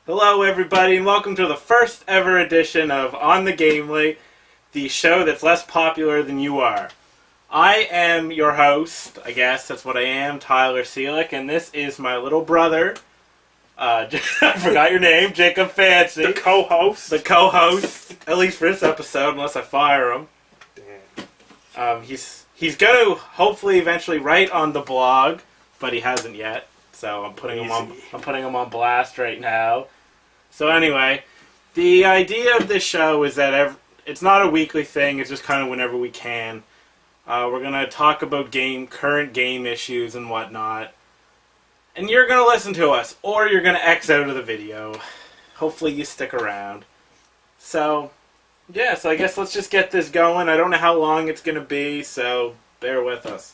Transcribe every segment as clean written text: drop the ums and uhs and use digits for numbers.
Hello, everybody, and welcome to the first ever edition of On the Gamely, the show that's less popular than you are. I am your host, I guess that's what I am, Tyler Seelick, and this is my little brother, I forgot your name, Jacob Fancy. The co-host. The co-host, at least for this episode, unless I fire him. Damn. He's going to hopefully eventually write on the blog, but he hasn't yet. So I'm putting him on blast right now. So anyway, the idea of this show is that it's not a weekly thing. It's just kind of whenever we can. We're gonna talk about current game issues and whatnot, and you're gonna listen to us, or you're gonna X out of the video. Hopefully, you stick around. So, yeah. So I guess let's just get this going. I don't know how long it's gonna be, so bear with us.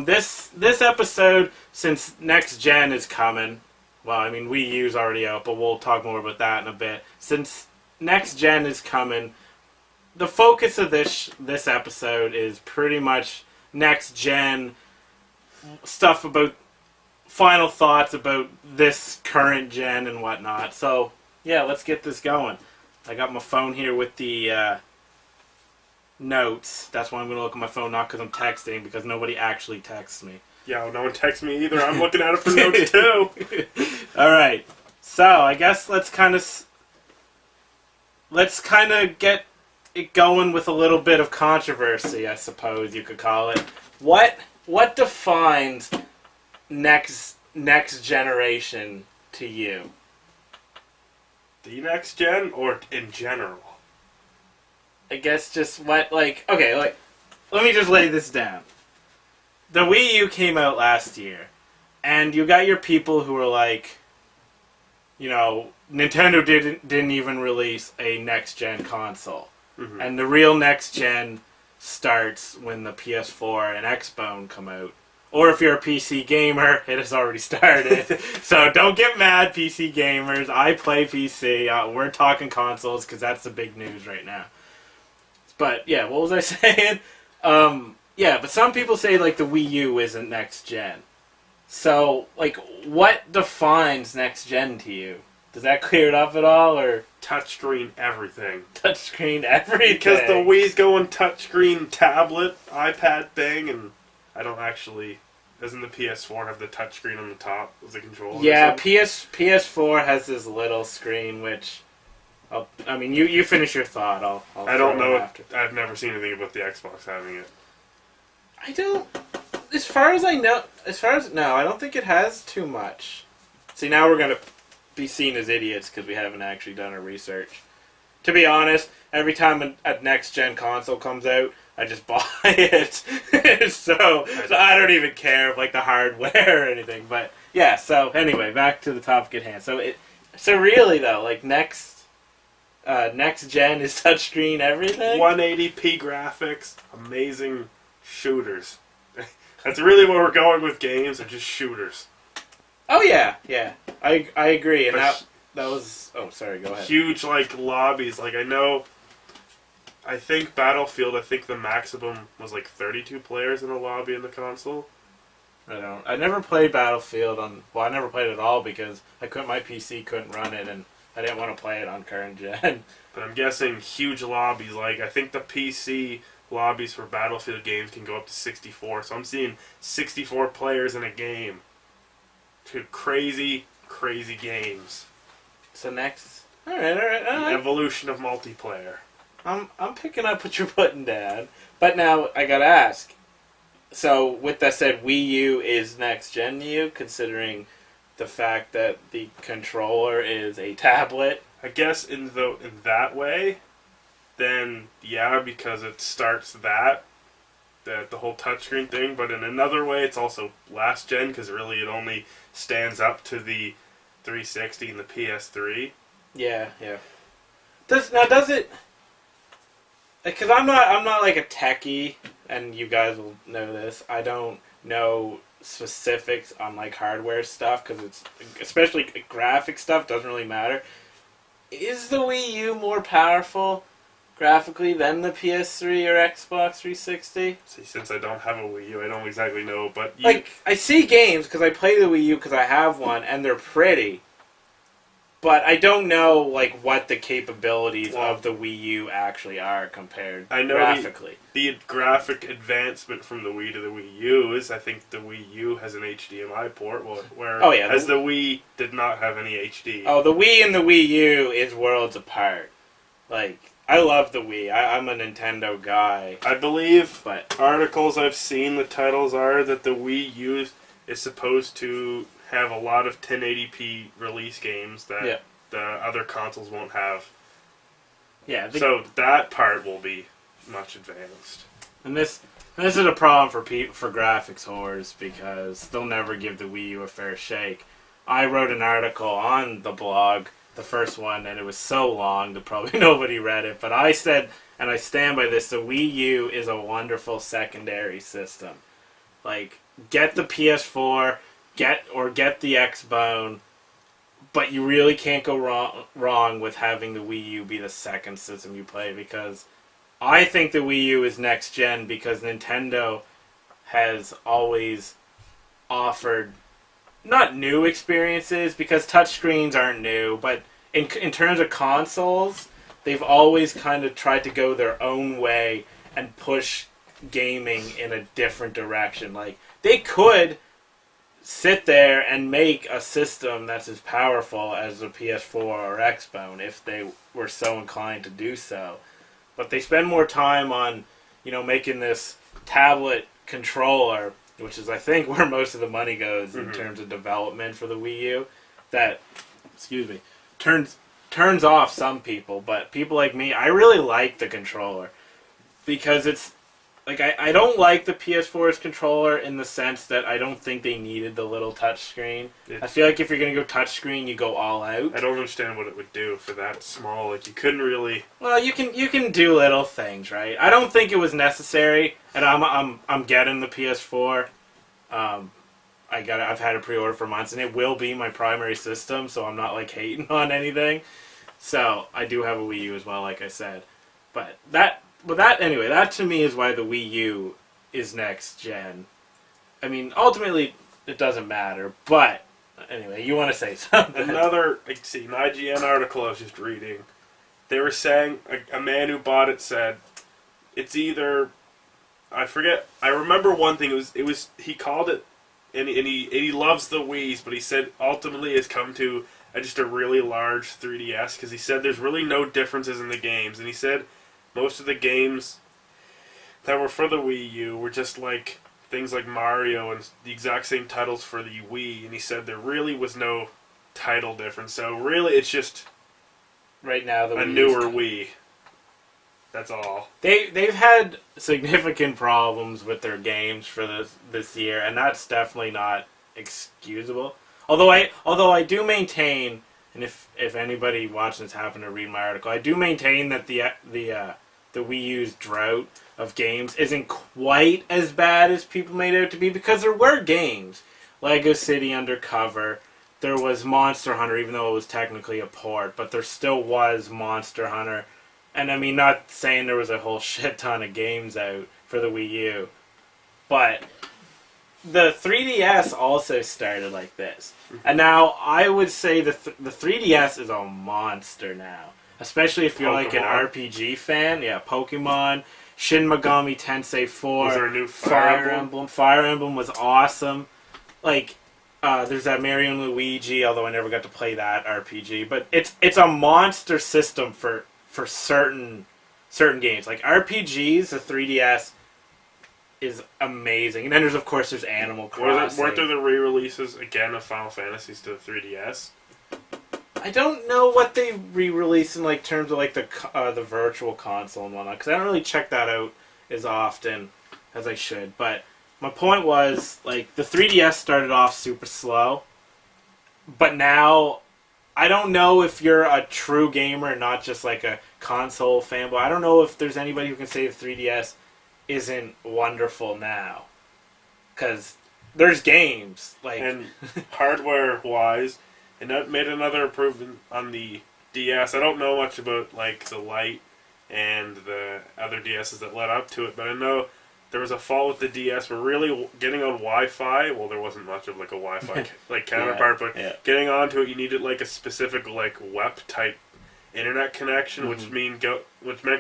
This episode, since Next Gen is coming, well, I mean, Wii U's already out, but we'll talk more about that in a bit. Since Next Gen is coming, the focus of this episode is pretty much Next Gen stuff about final thoughts about this current gen and whatnot. So, yeah, let's get this going. I got my phone here with the notes. That's why I'm going to look at my phone, not because I'm texting, because nobody actually texts me. Yeah, no one texts me either. I'm looking at it for notes too. Alright, so I guess let's kind of get it going with a little bit of controversy, I suppose you could call it. What defines next generation to you? The next gen, or in general? I guess just let me just lay this down. The Wii U came out last year, and you got your people who were like, you know, Nintendo didn't even release a next-gen console. Mm-hmm. And the real next-gen starts when the PS4 and Xbone come out. Or if you're a PC gamer, it has already started. So don't get mad, PC gamers. I play PC. We're talking consoles because that's the big news right now. But, yeah, what was I saying? Yeah, but some people say, like, the Wii U isn't next-gen. So, like, what defines next-gen to you? Does that clear it up at all, or...? Touchscreen everything. Touchscreen everything? Because the Wii's going touchscreen tablet, iPad thing, and I don't actually... Doesn't the PS4 have the touchscreen on the top of the controller? Yeah, PS4 has this little screen, which... I mean, you finish your thought. I don't know. I've never seen anything about the Xbox having it. I don't... As far as I know... No, I don't think it has too much. See, now we're going to be seen as idiots because we haven't actually done our research. To be honest, every time a next-gen console comes out, I just buy it. so I don't even care of, like, the hardware or anything. But, yeah, so, anyway, back to the topic at hand. So really, though, like, next gen is touchscreen everything? 180p graphics, amazing shooters. That's really what we're going with games, are just shooters. Oh, yeah. I agree, and that was... Oh, sorry, go ahead. Huge, like, lobbies. Like, I think Battlefield, the maximum was, like, 32 players in a lobby in the console. I never played Battlefield I never played it at all because my PC couldn't run it, and I didn't want to play it on current gen. But I'm guessing huge lobbies, like, I think the PC lobbies for Battlefield games can go up to 64. So I'm seeing 64 players in a game. Two crazy, crazy games. So next... Alright. The evolution of multiplayer. I'm picking up what you're putting down. But now, I gotta ask. So, with that said, Wii U is next gen to you, considering the fact that the controller is a tablet? I guess in that way, then yeah, because it starts the whole touchscreen thing. But in another way, it's also last gen because really it only stands up to the 360 and the PS3. Yeah. Does it? Because I'm not like a techie, and you guys will know this. I don't know specifics on like hardware stuff because it's especially graphic stuff doesn't really matter. Is the Wii U more powerful graphically than the PS3 or Xbox 360? See, since I don't have a Wii U, I don't exactly know, but... Like, I see games, because I play the Wii U because I have one, and they're pretty. but I don't know like what the capabilities Well, of the Wii U actually are compared I know graphically. the graphic advancement from the Wii to the Wii U is I think the Wii U has an HDMI port, Oh, yeah, whereas the Wii did not have any HD. Oh, the Wii and the Wii U is worlds apart. Like, I love the Wii. I'm a Nintendo guy, I believe but articles I've seen, the titles are that the Wii U is supposed to have a lot of 1080p release games that Yeah. the other consoles won't have. yeah, So that part will be much advanced. and this is a problem for graphics whores because they'll never give the Wii U a fair shake. I wrote an article on the blog, the first one, and it was so long that probably nobody read it. But I said, and I stand by this: the Wii U is a wonderful secondary system. Like, get the PS4, get the Xbone, but you really can't go wrong with having the Wii U be the second system you play, because I think the Wii U is next gen because Nintendo has always offered not new experiences, because touchscreens aren't new, but in terms of consoles, they've always kind of tried to go their own way and push gaming in a different direction. Like, they could sit there and make a system that's as powerful as the PS4 or Xbone if they were so inclined to do so. But they spend more time on, making this tablet controller, which is, I think, where most of the money goes in terms of development for the Wii U, that, turns off some people. But people like me, I really like the controller because it's, like, I don't like the PS4's controller in the sense that I don't think they needed the little touchscreen. I feel like if you're going to go touchscreen, you go all out. I don't understand what it would do for that small. Like, you couldn't really. Well, you can do little things, right? I don't think it was necessary, and I'm getting the PS4. I've had a pre-order for months, and it will be my primary system, so I'm not like hating on anything. So I do have a Wii U as well, like I said, but that to me is why the Wii U is next gen. I mean, ultimately, it doesn't matter, but anyway, you want to say something. An IGN article I was just reading. They were saying, a man who bought it said, it's either, I forget, I remember one thing, he called it, and he loves the Wii's, but he said ultimately it's come to just a really large 3DS, because he said there's really no differences in the games, and he said most of the games that were for the Wii U were just like things like Mario and the exact same titles for the Wii, and he said there really was no title difference. So really, it's just right now a newer Wii. That's all. They've had significant problems with their games for this year, and that's definitely not excusable. Although I do maintain, and if anybody watching this happened to read my article, I do maintain that the Wii U's drought of games isn't quite as bad as people made it out to be, because there were games. Lego City Undercover, there was Monster Hunter, even though it was technically a port, but there still was Monster Hunter. And I mean, not saying there was a whole shit ton of games out for the Wii U, but the 3DS also started like this. And now I would say the 3DS is a monster now. Especially if you're like an RPG fan. Yeah, Pokemon, Shin Megami Tensei 4. Was there a new Fire Emblem? Fire Emblem was awesome. Like, there's that Mario and Luigi, although I never got to play that RPG. But it's a monster system for certain games. Like RPGs, the 3DS is amazing. And then there's Animal Crossing. Weren't there the re-releases again of Final Fantasies to the 3DS? I don't know what they re-release in like terms of like the virtual console and whatnot, because I don't really check that out as often as I should. But my point was, like, the 3DS started off super slow, but now I don't know if you're a true gamer, not just like a console fanboy. I don't know if there's anybody who can say the 3DS isn't wonderful now, because there's games like and hardware-wise. And that made another improvement on the DS. I don't know much about like the Lite and the other DSs that led up to it, but I know there was a fault with the DS where really getting on Wi-Fi. Well, there wasn't much of like a Wi-Fi like counterpart, but getting onto it, you needed like a specific like WEP type internet connection, which meant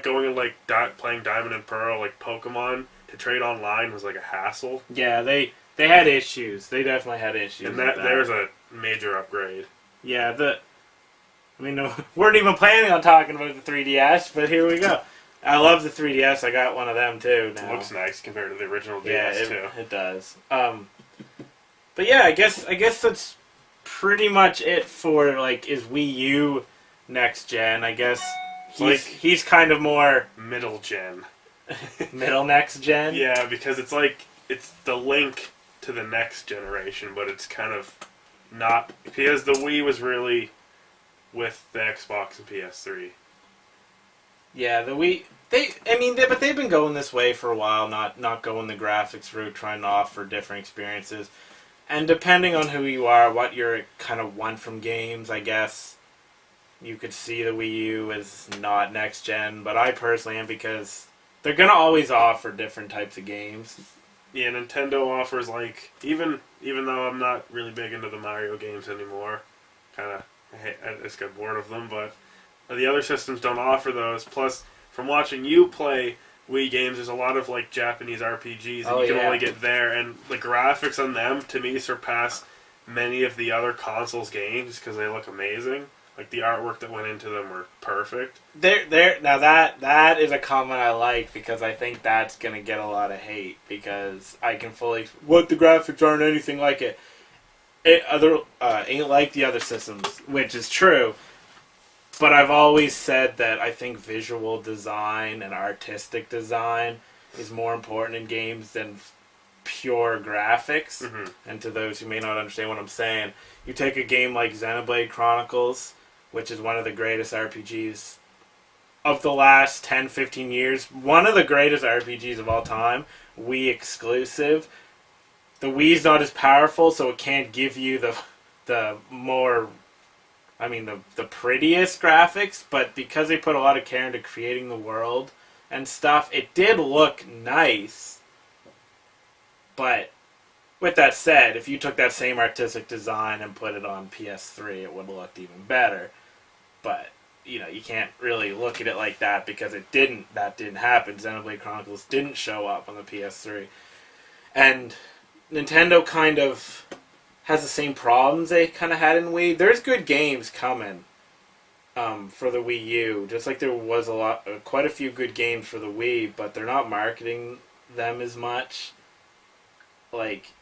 going and like playing Diamond and Pearl like Pokemon to trade online was like a hassle. Yeah, they had issues. They definitely had issues. And there's a major upgrade. Yeah, we weren't even planning on talking about the 3DS, but here we go. I love the 3DS. I got one of them too now. It looks nice compared to the original DS too. It does. But yeah, I guess that's pretty much it for like is Wii U next gen. I guess he's kind of more middle gen. Middle next gen? Yeah, because it's the link to the next generation, but it's kind of not, because the Wii was really with the Xbox and PS3. Yeah, the Wii, but they've been going this way for a while, not going the graphics route, trying to offer different experiences. And depending on who you are, what you're kind of want from games, I guess you could see the Wii U as not next gen, but I personally am, because they're going to always offer different types of games. Yeah, Nintendo offers, like, even though I'm not really big into the Mario games anymore, I just got bored of them, but the other systems don't offer those. Plus, from watching you play Wii games, there's a lot of, like, Japanese RPGs, and you can only get there, and the graphics on them, to me, surpass many of the other consoles' games, because they look amazing. Like, the artwork that went into them were perfect. Now that is a comment I like, because I think that's going to get a lot of hate, because I can fully... What, the graphics aren't anything like it. Ain't like the other systems, which is true. But I've always said that I think visual design and artistic design is more important in games than pure graphics. Mm-hmm. And to those who may not understand what I'm saying, you take a game like Xenoblade Chronicles, which is one of the greatest RPGs of the last 10, 15 years. One of the greatest RPGs of all time. Wii exclusive. The Wii's not as powerful, so it can't give you the more... the prettiest graphics, but because they put a lot of care into creating the world and stuff, it did look nice. But with that said, if you took that same artistic design and put it on PS3, it would have looked even better. But, you can't really look at it like that, because that didn't happen. Xenoblade Chronicles didn't show up on the PS3. And Nintendo kind of has the same problems they kind of had in Wii. There's good games coming for the Wii U, just like there was quite a few good games for the Wii, but they're not marketing them as much. Like,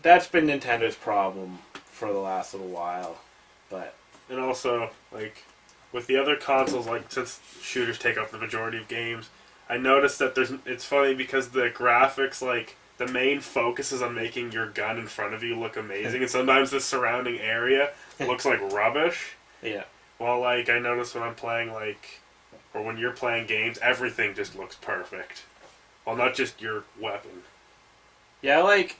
that's been Nintendo's problem for the last little while. But and also, like, with the other consoles, like, since shooters take up the majority of games, I noticed that it's funny because the graphics, like, the main focus is on making your gun in front of you look amazing, and sometimes the surrounding area looks like rubbish. Yeah. Well, like, I notice when I'm playing, like, or when you're playing games, everything just looks perfect. Well, not just your weapon. Yeah, like,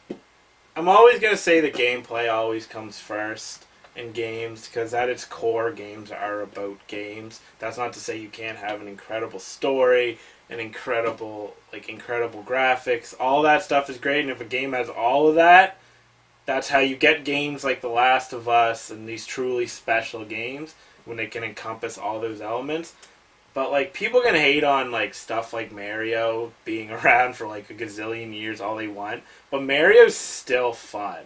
I'm always going to say the gameplay always comes first in games, because at its core, games are about games. That's not to say you can't have an incredible story, an incredible graphics. All that stuff is great, and if a game has all of that, that's how you get games like The Last of Us and these truly special games, when they can encompass all those elements. But, like, people can hate on, like, stuff like Mario being around for, like, a gazillion years all they want, but Mario's still fun.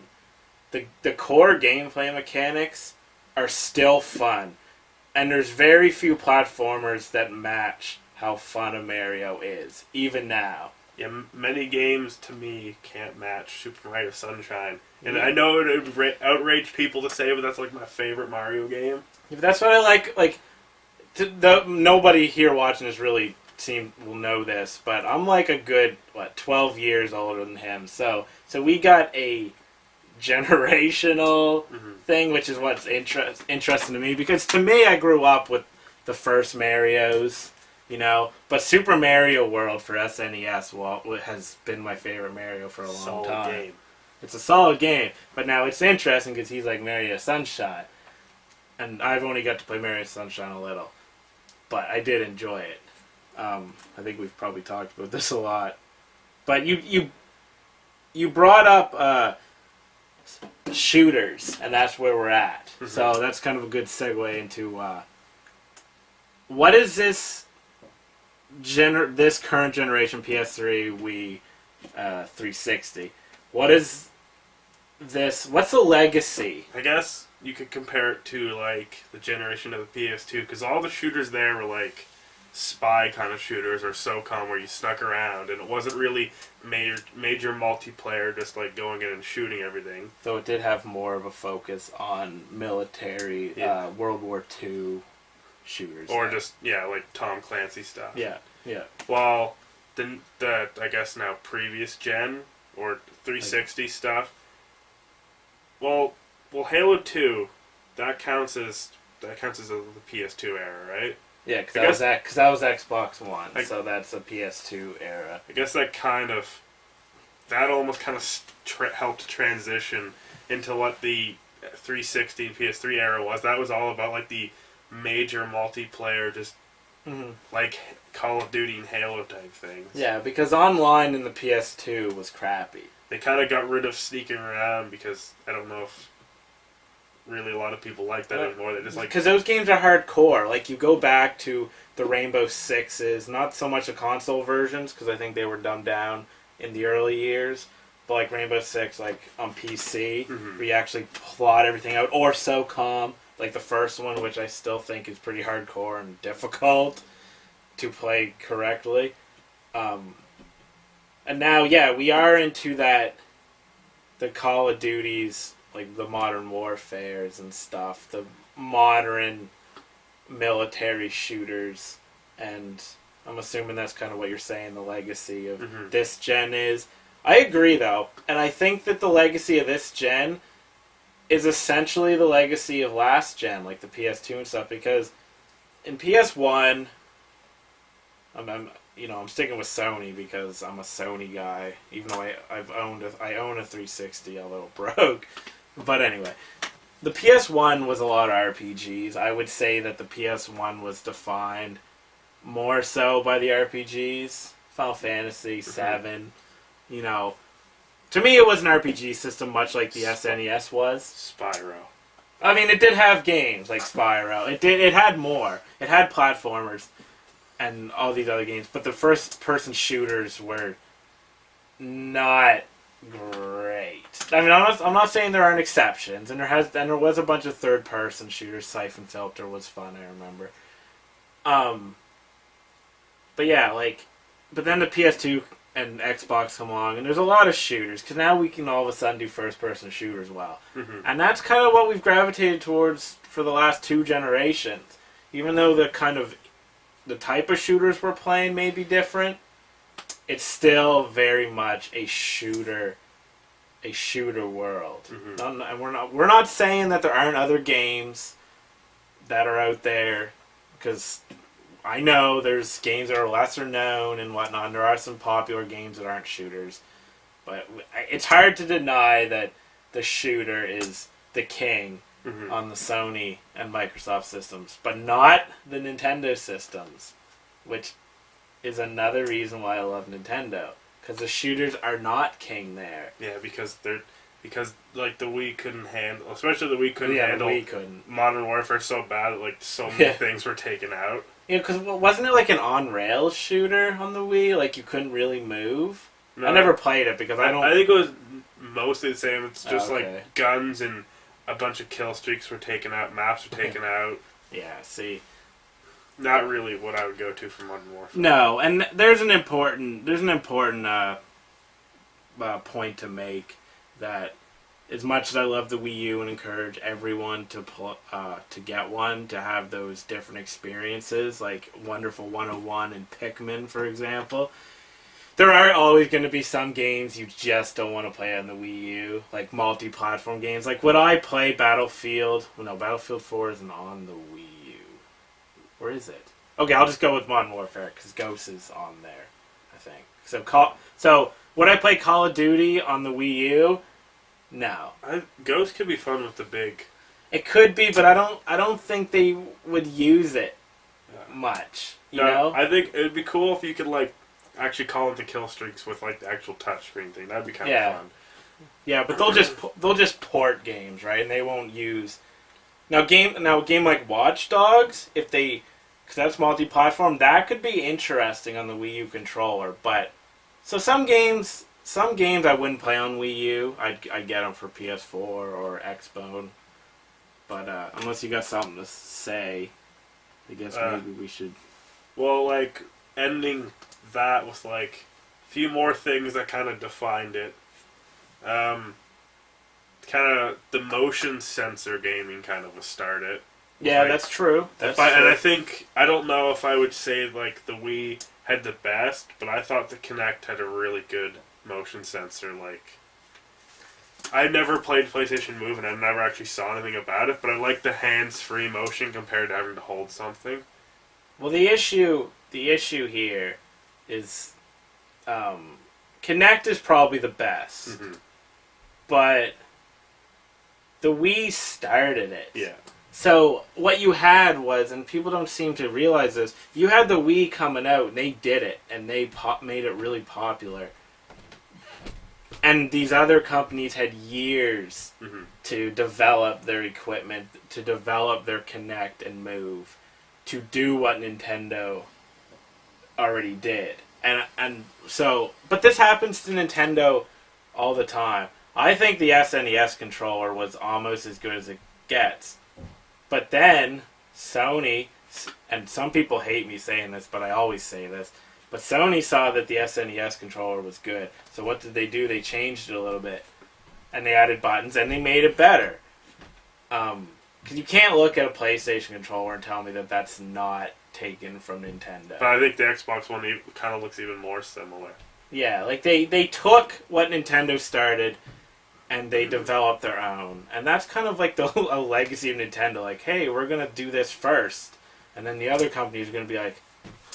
The core gameplay mechanics are still fun, and there's very few platformers that match how fun a Mario is, even now. Yeah, many games, to me, can't match Super Mario Sunshine. And I know it would outrage people to say, but that's, like, my favorite Mario game. Yeah, but that's what I like, nobody here watching this really will know this, but I'm, like, a good, 12 years older than him. So we got a generational thing, which is what's interesting to me, because to me, I grew up with the first Marios, but Super Mario World for SNES has been my favorite Mario for a long time. Game. It's a solid game, but now it's interesting because he's like Mario Sunshine, and I've only got to play Mario Sunshine a little, but I did enjoy it. I think we've probably talked about this a lot. But you brought up shooters, and that's where we're at. Mm-hmm. So that's kind of a good segue into what is this this current generation PS3 Wii 360? What is this? What's the legacy? I guess you could compare it to like the generation of the PS2 because all the shooters there were like spy kind of shooters or SOCOM where you snuck around and it wasn't really major multiplayer just like going in and shooting everything. Though it did have more of a focus on military, Yeah. World War II shooters. Or just, yeah, like Tom Clancy stuff. Yeah, yeah. While the I guess now previous gen or 360 stuff, well, Halo 2, that counts as the PS2 era, right? Yeah, because that was Xbox One, so that's a PS2 era. I guess that almost kind of helped transition into what the 360 and PS3 era was. That was all about like the major multiplayer, just like Call of Duty and Halo type things. Yeah, because online in the PS2 was crappy. They kind of got rid of sneaking around because I don't know if really a lot of people like that anymore. They just like because those games are hardcore. Like you go back to the Rainbow Sixes, not so much the console versions because I think they were dumbed down in the early years. But like Rainbow Six, like on PC, where you actually plot everything out, or SOCOM, like the first one, which I still think is pretty hardcore and difficult to play correctly. And now, yeah, we are into that, the Call of Duties, like the Modern Warfares and stuff, the modern military shooters, and I'm assuming that's kind of what you're saying the legacy of this gen is. I agree, though, and I think that the legacy of this gen is essentially the legacy of last gen, like the PS2 and stuff, because in PS1, I'm sticking with Sony because I'm a Sony guy, even though I own a 360, although it broke. But anyway, the PS1 was a lot of RPGs. I would say that the PS1 was defined more so by the RPGs. Final Fantasy VII, to me it was an RPG system much like the SNES was. Spyro. I mean, it did have games like Spyro. It had more. It had platformers and all these other games, but the first-person shooters were not great. I mean, I'm not saying there aren't exceptions, and there was a bunch of third-person shooters. Siphon Filter was fun, I remember. But yeah, but then the PS2 and Xbox come along, and there's a lot of shooters, because now we can all of a sudden do first-person shooters well. And that's kind of what we've gravitated towards for the last two generations. Even though the type of shooters we're playing may be different, it's still very much a shooter world. And we're not saying that there aren't other games that are out there, because I know there's games that are lesser known and whatnot, and there are some popular games that aren't shooters. But it's hard to deny that the shooter is the king on the Sony and Microsoft systems, but not the Nintendo systems, which is another reason why I love Nintendo, because the shooters are not king there. Yeah, because like the Wii couldn't handle, especially the Wii couldn't handle the Wii couldn't. Modern Warfare so bad that like so many things were taken out. Yeah, because wasn't it like an on-rails shooter on the Wii? Like you couldn't really move? No, I never played it because I don't... I think it was mostly the same. It's just okay. like guns and a bunch of kill streaks were taken out, maps were taken out. Yeah, see. Not really what I would go to for Modern Warfare. No, and there's an important point to make, that as much as I love the Wii U and encourage everyone to get one, to have those different experiences, like Wonderful 101 and Pikmin, for example, there are always going to be some games you just don't want to play on the Wii U, like multi-platform games. Like, would I play Battlefield? Well, no, Battlefield 4 isn't on the Wii U. Or is it? Okay, I'll just go with Modern Warfare, because Ghost is on there, I think. So would I play Call of Duty on the Wii U? No. Ghost could be fun with the big... It could be, but I don't think they would use it much, you know? I think it would be cool if you could, like, actually call it the kill streaks with like the actual touchscreen thing. That'd be kind Yeah. of fun. Yeah, but they'll just port games, right? And they won't use a game like Watch Dogs, if they, because that's multi-platform, that could be interesting on the Wii U controller. But so some games I wouldn't play on Wii U. I'd get them for PS4 or Xbone. But unless you got something to say, I guess maybe we should. Well, like ending that with like a few more things that kind of defined it. Kind of the motion sensor gaming kind of was started. Yeah, like, that's true. And I think, I don't know if I would say like the Wii had the best, but I thought the Kinect had a really good motion sensor. Like, I never played PlayStation Move and I never actually saw anything about it, but I like the hands-free motion compared to having to hold something. Well, the issue here is Kinect is probably the best, Mm-hmm. but the Wii started it. Yeah. So what you had was, and people don't seem to realize this, you had the Wii coming out, and they did it, and they made it really popular. And these other companies had years Mm-hmm. to develop their equipment, to develop their Kinect and Move, to do what Nintendo already did. And so, but this happens to Nintendo all the time. I think the SNES controller was almost as good as it gets. But then, Sony, and some people hate me saying this, but I always say this, but Sony saw that the SNES controller was good. So what did they do? They changed it a little bit. And they added buttons, and they made it better. Because you can't look at a PlayStation controller and tell me that that's not taken from Nintendo. But I think the Xbox One kind of looks even more similar. Yeah, like they took what Nintendo started and they developed their own. And that's kind of like a legacy of Nintendo. Like, hey, we're going to do this first. And then the other companies are going to be like,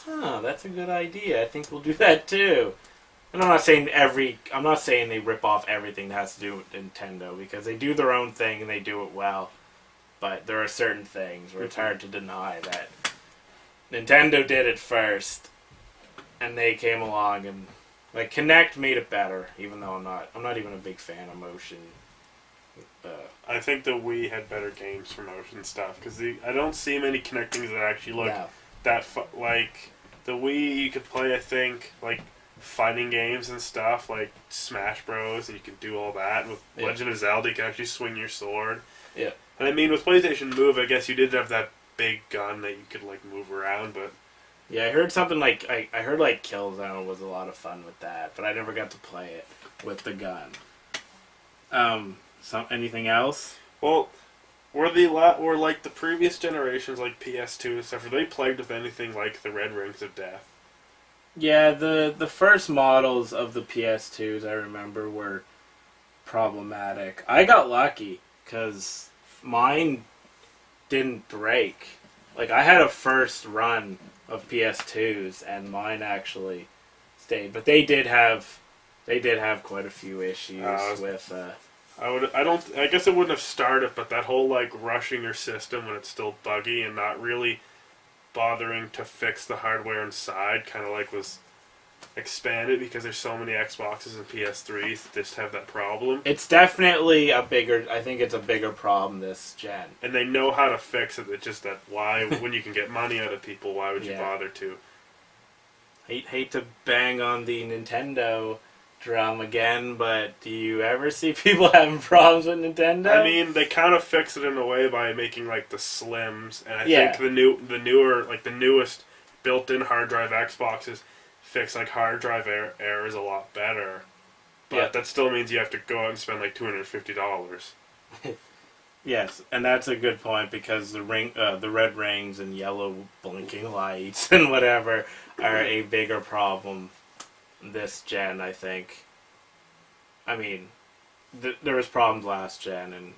huh, that's a good idea. I think we'll do that too. And I'm not saying they rip off everything that has to do with Nintendo, because they do their own thing and they do it well. But there are certain things where it's hard to deny that Nintendo did it first, and they came along and like Kinect made it better. Even though I'm not even a big fan of motion. I think the Wii had better games for motion stuff because I don't see many connectings that actually look that like the Wii. You could play, I think, like fighting games and stuff like Smash Bros. And you can do all that with Legend of Zelda. You can actually swing your sword. Yeah. And I mean, with PlayStation Move, I guess you did have that big gun that you could like move around, but yeah, I heard something like I heard like Killzone was a lot of fun with that, but I never got to play it with the gun. Anything else? Well, were like the previous generations, like PS2 and stuff, were they plagued with anything like the Red Rings of Death? Yeah, the first models of the PS2s I remember were problematic. I got lucky because mine didn't break. Like, I had a first run of PS2s and mine actually stayed, but they did have quite a few issues with I guess it wouldn't have started, but that whole like rushing your system when it's still buggy and not really bothering to fix the hardware inside kind of like was expanded because there's so many Xboxes and PS3s that just have that problem. It's definitely I think it's a bigger problem this gen. And they know how to fix it. It's just that why, when you can get money out of people, why would you bother to? Hate to bang on the Nintendo drum again, but do you ever see people having problems with Nintendo? I mean, they kind of fix it in a way by making like the Slims, and I think the newer, like the newest built-in hard drive Xboxes fix like hard drive errors a lot better. But that still means you have to go out and spend like $250. Yes, and that's a good point because the red rings and yellow blinking lights and whatever are a bigger problem this gen, I think. I mean, there was problems last gen and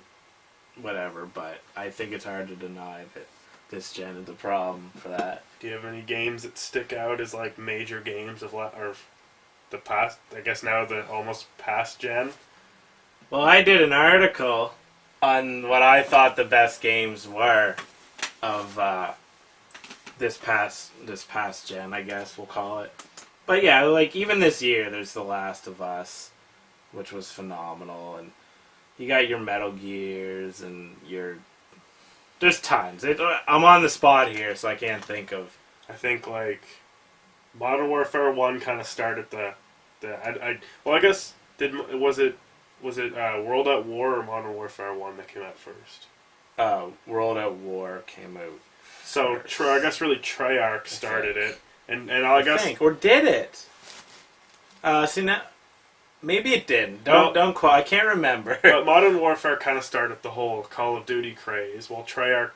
whatever, but I think it's hard to deny that this gen is a problem for that. Do you have any games that stick out as like major games of or the past? I guess now the almost past gen. Well, I did an article on what I thought the best games were of this past gen, I guess we'll call it. But yeah, like even this year, there's The Last of Us, which was phenomenal, and you got your Metal Gears and your. There's tons. I'm on the spot here, so I can't think of. I think like Modern Warfare 1 kind of started well, I guess was it World at War or Modern Warfare 1 that came out first? World at War came out. So I guess really Treyarch started it, and I think, or did it? See now, maybe it didn't. Don't quote. I can't remember. But Modern Warfare kind of started the whole Call of Duty craze, while Treyarch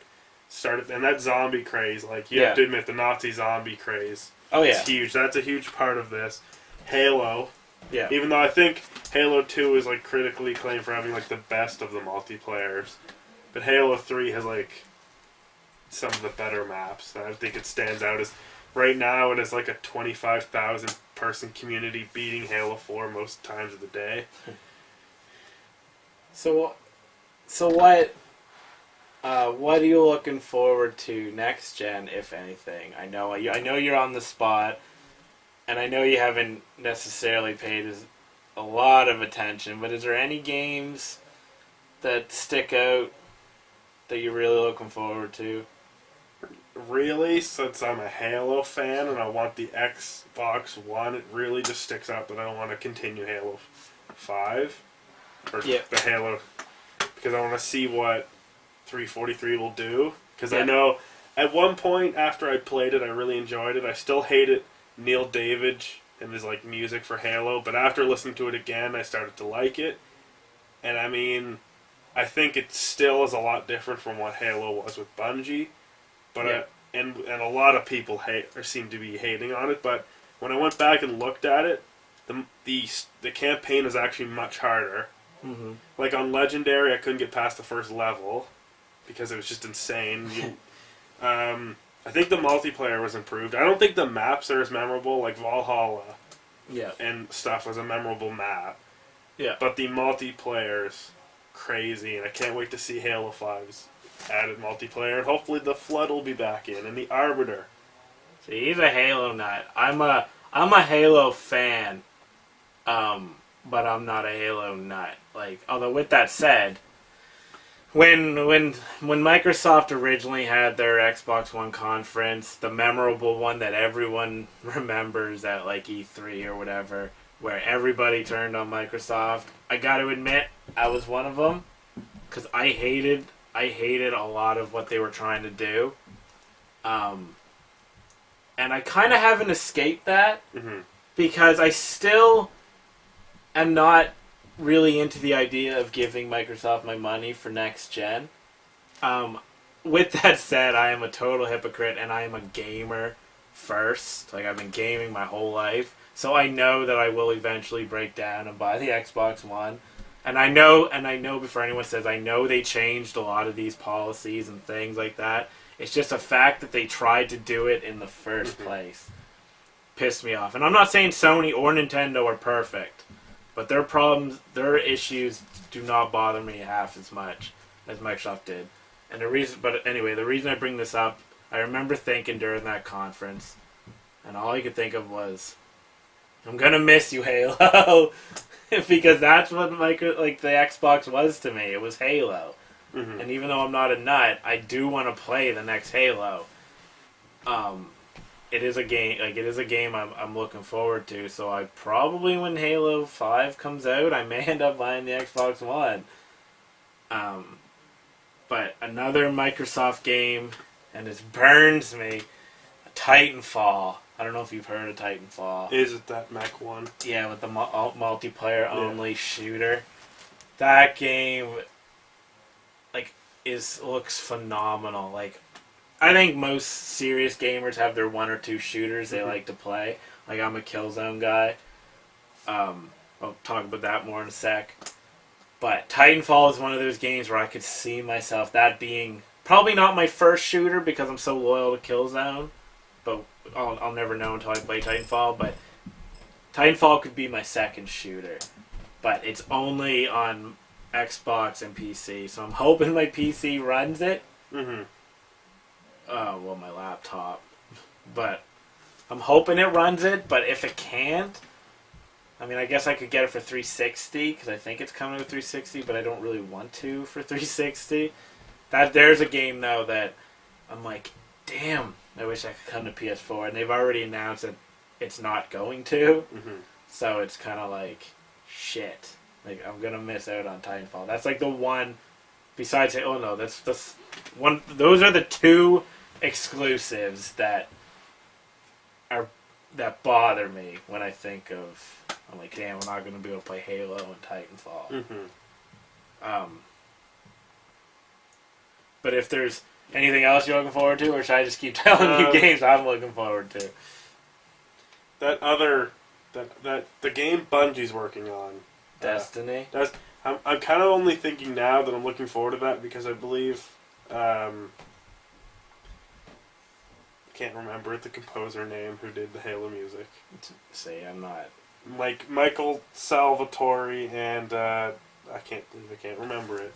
started, and that zombie craze. Like you have to admit, the Nazi zombie craze. Oh yeah, it's huge. That's a huge part of this. Halo. Yeah. Even though I think Halo 2 is like critically acclaimed for having like the best of the multiplayers, but Halo 3 has like some of the better maps. I think it stands out as right now it is like a 25,000 person community beating Halo 4 most times of the day. So what are you looking forward to next gen, if anything? I know you're on the spot, and I know you haven't necessarily paid a lot of attention, but is there any games that stick out that you're really looking forward to? Really, since I'm a Halo fan and I want the Xbox One, it really just sticks out that I want to continue Halo 5. Or the Halo, because I want to see what 343 will do. Because I know at one point after I played it, I really enjoyed it. I still hated Neil Davidge and his like music for Halo, but after listening to it again, I started to like it. And I mean, I think it still is a lot different from what Halo was with Bungie. But and a lot of people hate or seem to be hating on it. But when I went back and looked at it, the campaign is actually much harder. Mm-hmm. Like on Legendary, I couldn't get past the first level because it was just insane. I think the multiplayer was improved. I don't think the maps are as memorable. Like Valhalla, and stuff was a memorable map. Yeah, but the multiplayer's crazy, and I can't wait to see Halo 5's added multiplayer. And hopefully the Flood will be back in, and the Arbiter. See, he's a Halo nut. I'm a Halo fan, but I'm not a Halo nut. Like, although with that said, when Microsoft originally had their Xbox One conference, the memorable one that everyone remembers at like E3 or whatever, where everybody turned on Microsoft, I got to admit, I was one of them, because I hated a lot of what they were trying to do, and I kind of haven't escaped that, because I still am not really into the idea of giving Microsoft my money for next gen. With that said, I am a total hypocrite, and I am a gamer first. Like, I've been gaming my whole life, so I know that I will eventually break down and buy the Xbox One. And I know before anyone says, I know they changed a lot of these policies and things like that. It's just a fact that they tried to do it in the first place. Pissed me off. And I'm not saying Sony or Nintendo are perfect, but their problems, their issues do not bother me half as much as Microsoft did. And the reason I bring this up, I remember thinking during that conference, and all I could think of was, I'm gonna miss you, Halo. Because that's what the Xbox was to me. It was Halo. Mm-hmm. And even though I'm not a nut, I do want to play the next Halo. It is a game I'm looking forward to. So I probably, when Halo 5 comes out, I may end up buying the Xbox One. But another Microsoft game, and this burns me, Titanfall. I don't know if you've heard of Titanfall. Is it that Mech one? Yeah, with the multiplayer only shooter. That game, looks phenomenal. Like, I think most serious gamers have their one or two shooters they like to play. Like, I'm a Killzone guy. I'll talk about that more in a sec. But Titanfall is one of those games where I could see myself that being probably not my first shooter because I'm so loyal to Killzone. But I'll never know until I play Titanfall. But Titanfall could be my second shooter. But it's only on Xbox and PC. So I'm hoping my PC runs it. Mm-hmm. My laptop. But I'm hoping it runs it, but if it can't, I mean, I guess I could get it for 360 because I think it's coming to 360, but I don't really want to for 360. There's a game though that I'm like, damn, I wish I could come to PS4, and they've already announced that it's not going to. Mm-hmm. So it's kind of like, shit. Like, I'm gonna miss out on Titanfall. That's like the one. Besides, oh no, that's one. Those are the two exclusives that bother me when I think of. I'm like, damn, we're not gonna be able to play Halo and Titanfall. Mm-hmm. But if there's anything else you're looking forward to, or should I just keep telling you games I'm looking forward to? The game Bungie's working on, Destiny. I'm kind of only thinking now that I'm looking forward to that because I believe I can't remember the composer name who did the Halo music. See, I'm not. Like Michael Salvatore and I can't remember it.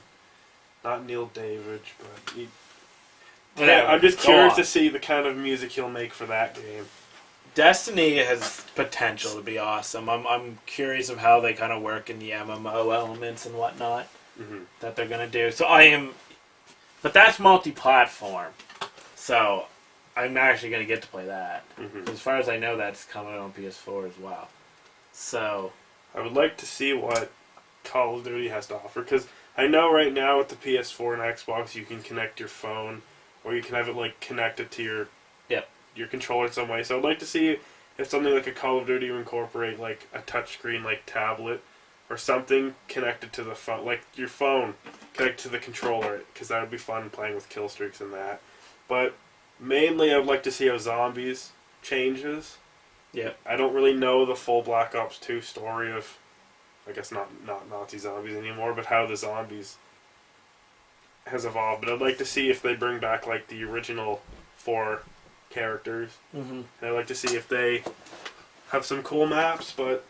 Not Neil Davidge, but I'm just curious to see the kind of music he'll make for that game. Destiny has potential to be awesome. I'm curious of how they kind of work in the MMO elements and whatnot that they're gonna do. So but that's multi-platform, so I'm actually gonna get to play that. As far as I know, that's coming on PS4 as well. So I would like to see what Call of Duty has to offer because I know right now with the PS4 and Xbox you can connect your phone or you can have it like connected to your controller in some way. So I'd like to see if something like a Call of Duty would incorporate like a touchscreen like tablet or something connected to the phone, like your phone connected to the controller, because that would be fun playing with kill streaks and that. But mainly I would like to see how zombies changes. Yeah. I don't really know the full Black Ops 2 story of, I guess not Nazi zombies anymore, but how the zombies has evolved. But I'd like to see if they bring back like the original 4 characters. And I'd like to see if they have some cool maps, but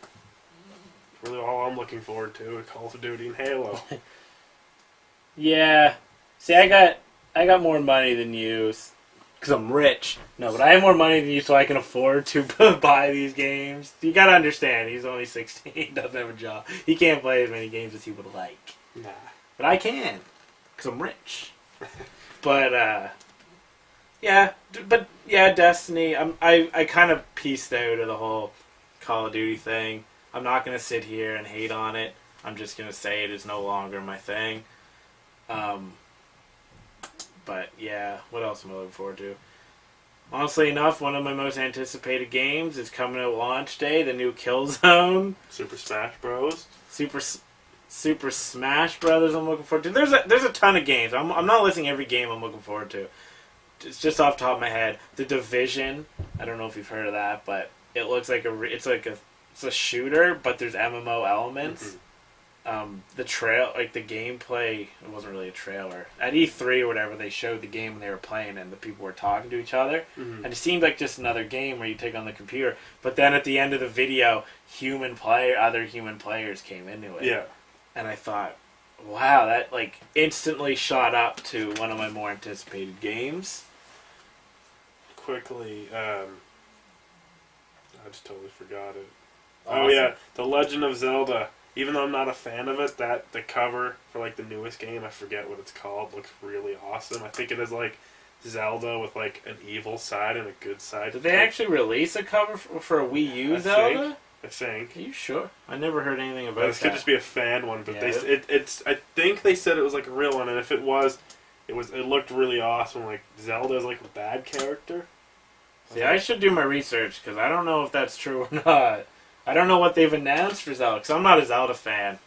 really all I'm looking forward to is Call of Duty and Halo. Yeah. See, I got more money than you because I'm rich. No, but I have more money than you, so I can afford to buy these games. You gotta understand, he's only 16, doesn't have a job. He can't play as many games as he would like. Nah. But I can, because I'm rich. But, yeah, Destiny. I kind of pieced out of the whole Call of Duty thing. I'm not gonna sit here and hate on it. I'm just gonna say it is no longer my thing. But yeah, what else am I looking forward to? Honestly enough, one of my most anticipated games is coming out launch day. The new Killzone. Super Smash Bros. Super Smash Brothers. I'm looking forward to. There's a ton of games. I'm not listing every game I'm looking forward to. It's just off the top of my head. The Division. I don't know if you've heard of that, but it looks like it's a shooter, but there's MMO elements. The gameplay, it wasn't really a trailer. At E3 or whatever, they showed the game and they were playing and the people were talking to each other. And it seemed like just another game where you take on the computer. But then at the end of the video, other human players came into it. Yeah. And I thought, wow, that instantly shot up to one of my more anticipated games. Quickly, I just totally forgot it. Awesome. Oh yeah, The Legend of Zelda. Even though I'm not a fan of it, the cover for the newest game, I forget what it's called, looks really awesome. I think it is Zelda with an evil side and a good side. Did they actually release a cover for a Wii U Zelda? I think. Are you sure? I never heard anything about This could just be a fan one, but Yeah. I think they said it was a real one, and if it was, it looked really awesome. Zelda is a bad character. See, I should do my research because I don't know if that's true or not. I don't know what they've announced for Zelda because I'm not a Zelda fan.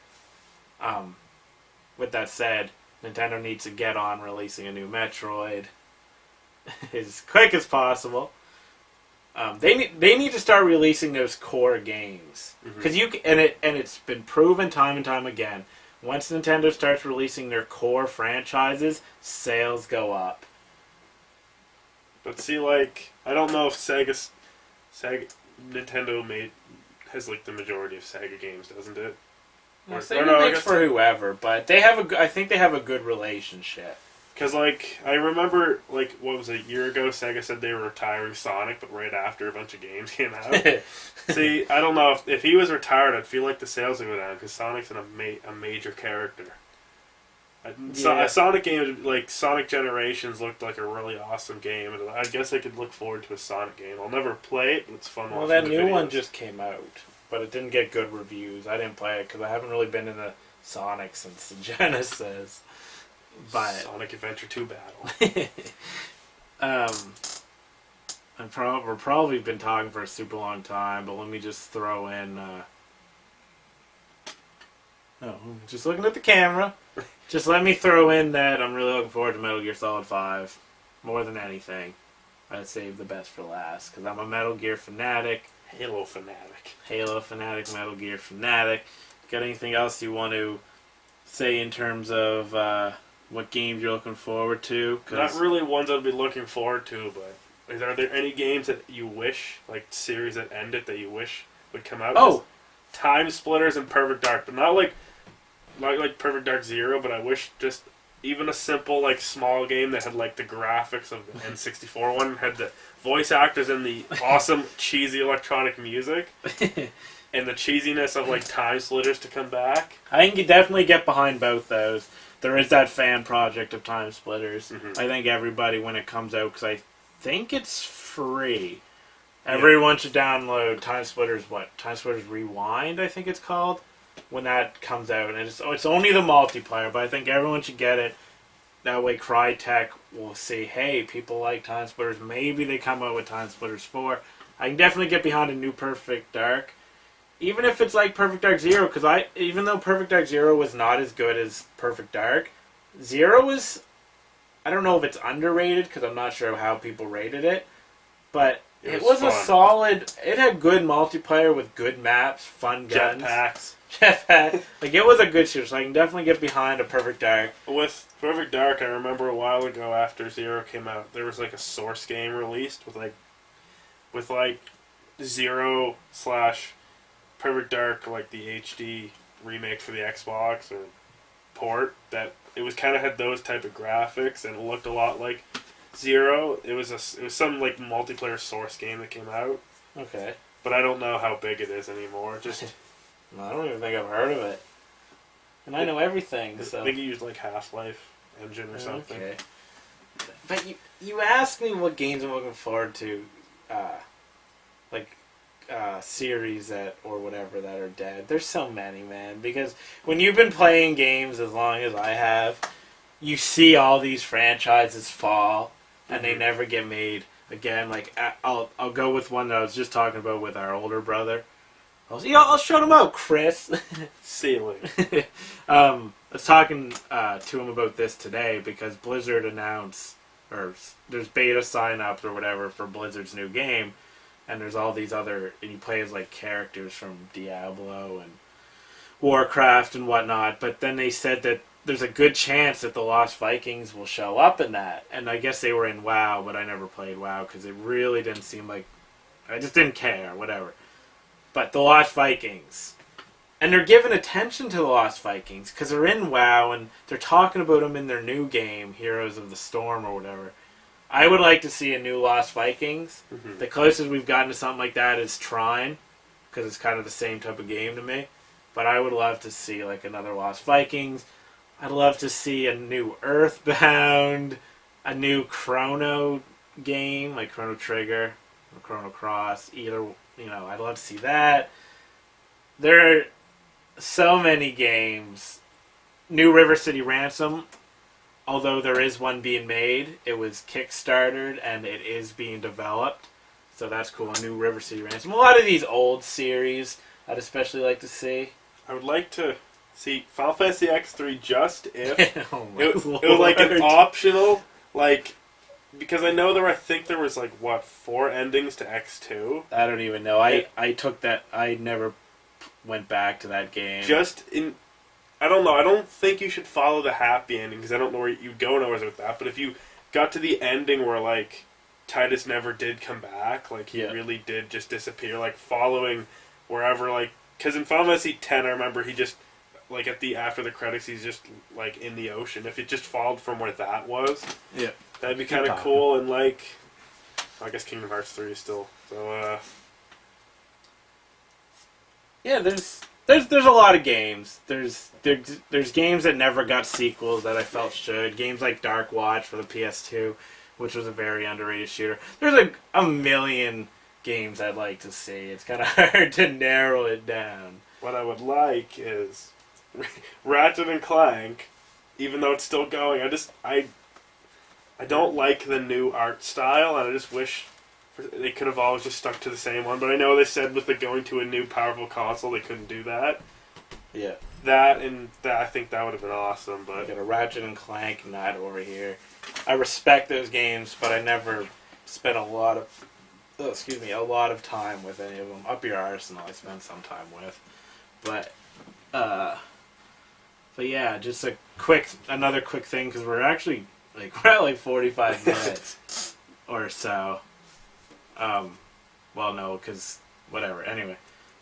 With that said, Nintendo needs to get on releasing a new Metroid as quick as possible. They need to start releasing those core games because it's been proven time and time again. Once Nintendo starts releasing their core franchises, sales go up. But see, I don't know if Nintendo has the majority of Sega games, doesn't it? They makes for whoever, but I think they have a good relationship. Because, like, I remember, like, what was it, a year ago, Sega said they were retiring Sonic, but right after a bunch of games came out. See, I don't know, if he was retired, I'd feel like the sales would go down, because Sonic's a major character. A Sonic game, like, Sonic Generations looked like a really awesome game, and I guess I could look forward to a Sonic game. I'll never play it, but it's fun watching that the new videos. one just came out, but it didn't get good reviews. I didn't play it because I haven't really been into Sonic since the Genesis. But Sonic Adventure 2 Battle. we're probably been talking for a super long time, but let me just throw in. Just looking at the camera. Just let me throw in that I'm really looking forward to Metal Gear Solid 5 more than anything. I'd save the best for last because I'm a Metal Gear fanatic. Halo fanatic. Metal Gear fanatic. Got anything else you want to say in terms of what games you're looking forward to? Not really ones I'd be looking forward to, but are there any games that you wish, like series that ended, that you wish would come out? Oh! Time Splitters and Perfect Dark, but not like Perfect Dark Zero, but I wish just even a simple, like, small game that had, like, the graphics of the N64 one, had the voice actors and the awesome, cheesy electronic music, and the cheesiness of, like, Time Splitters to come back. I can definitely get behind both those. There is that fan project of Time Splitters. Mm-hmm. I think everybody, when it comes out, because I think it's free, everyone should download Time Splitters, Time Splitters Rewind, I think it's called, when that comes out. And it's only the multiplayer, but I think everyone should get it. That way Crytek will see, hey, people like Time Splitters. Maybe they come out with Time Splitters 4. I can definitely get behind a new Perfect Dark. Even if it's like Perfect Dark Zero, because even though Perfect Dark Zero was not as good as Perfect Dark, Zero was, I don't know if it's underrated, because I'm not sure how people rated it, but it was a solid, it had good multiplayer with good maps, fun guns. Jetpacks. Like, it was a good shooter, so I can definitely get behind a Perfect Dark. With Perfect Dark, I remember a while ago after Zero came out, there was like a source game released with Zero / Perfect Dark, like the HD remake for the Xbox or port, that it was kind of had those type of graphics and it looked a lot like Zero. It was some like multiplayer source game that came out. Okay. But I don't know how big it is anymore. Just I don't even think I've heard of it. And I know everything, so I think you used like Half-Life engine or something. Okay. But you asked me what games I'm looking forward to, series or whatever that are dead. There's so many, man. Because when you've been playing games as long as I have, you see all these franchises fall, and they never get made again. Like, I'll go with one that I was just talking about with our older brother. I'll shout him out, Chris. Ceiling. I was talking to him about this today because Blizzard announced, or there's beta sign-ups or whatever for Blizzard's new game, and there's all these other, and you play as like characters from Diablo and Warcraft and whatnot, but then they said that there's a good chance that the Lost Vikings will show up in that, and I guess they were in WoW, but I never played WoW because it really didn't seem like, I just didn't care, whatever. But the Lost Vikings. And they're giving attention to the Lost Vikings because they're in WoW and they're talking about them in their new game, Heroes of the Storm or whatever. I would like to see a new Lost Vikings. Mm-hmm. The closest we've gotten to something like that is Trine, because it's kind of the same type of game to me. But I would love to see like another Lost Vikings. I'd love to see a new Earthbound, a new Chrono game, like Chrono Trigger or Chrono Cross. Either, I'd love to see that. There are so many games. New River City Ransom, although there is one being made, it was Kickstartered and it is being developed. So that's cool. New River City Ransom. A lot of these old series I'd especially like to see. I would like to see Final Fantasy X3 just if Oh my it was Lord. like an optional, like, because I think there was 4 endings to X2. I don't even know. I took that. I never went back to that game. I don't know. I don't think you should follow the happy ending because I don't know where you go nowhere with that. But if you got to the ending where Titus never did come back, he really did just disappear, following wherever, because in Final Fantasy X, I remember he just like at the after the credits, he's just like in the ocean. If it just followed from where that was, Yeah. that'd be kind of cool. And like, I guess Kingdom Hearts 3 is still so. Yeah, there's a lot of games. There's games that never got sequels that I felt should. Games like Dark Watch for the PS2, which was a very underrated shooter. There's a million games I'd like to see. It's kind of hard to narrow it down. What I would like is Ratchet and Clank, even though it's still going. I don't like the new art style, and I just wish they could have always just stuck to the same one. But I know they said with the going to a new powerful console, they couldn't do that. Yeah. That I think that would have been awesome. But I got a Ratchet and Clank nut over here. I respect those games, but I never spent a lot of time with any of them. Up Your Arsenal, I spent some time with, but yeah, just another quick thing because we're at 45 minutes or so. Well, no, because whatever. Anyway,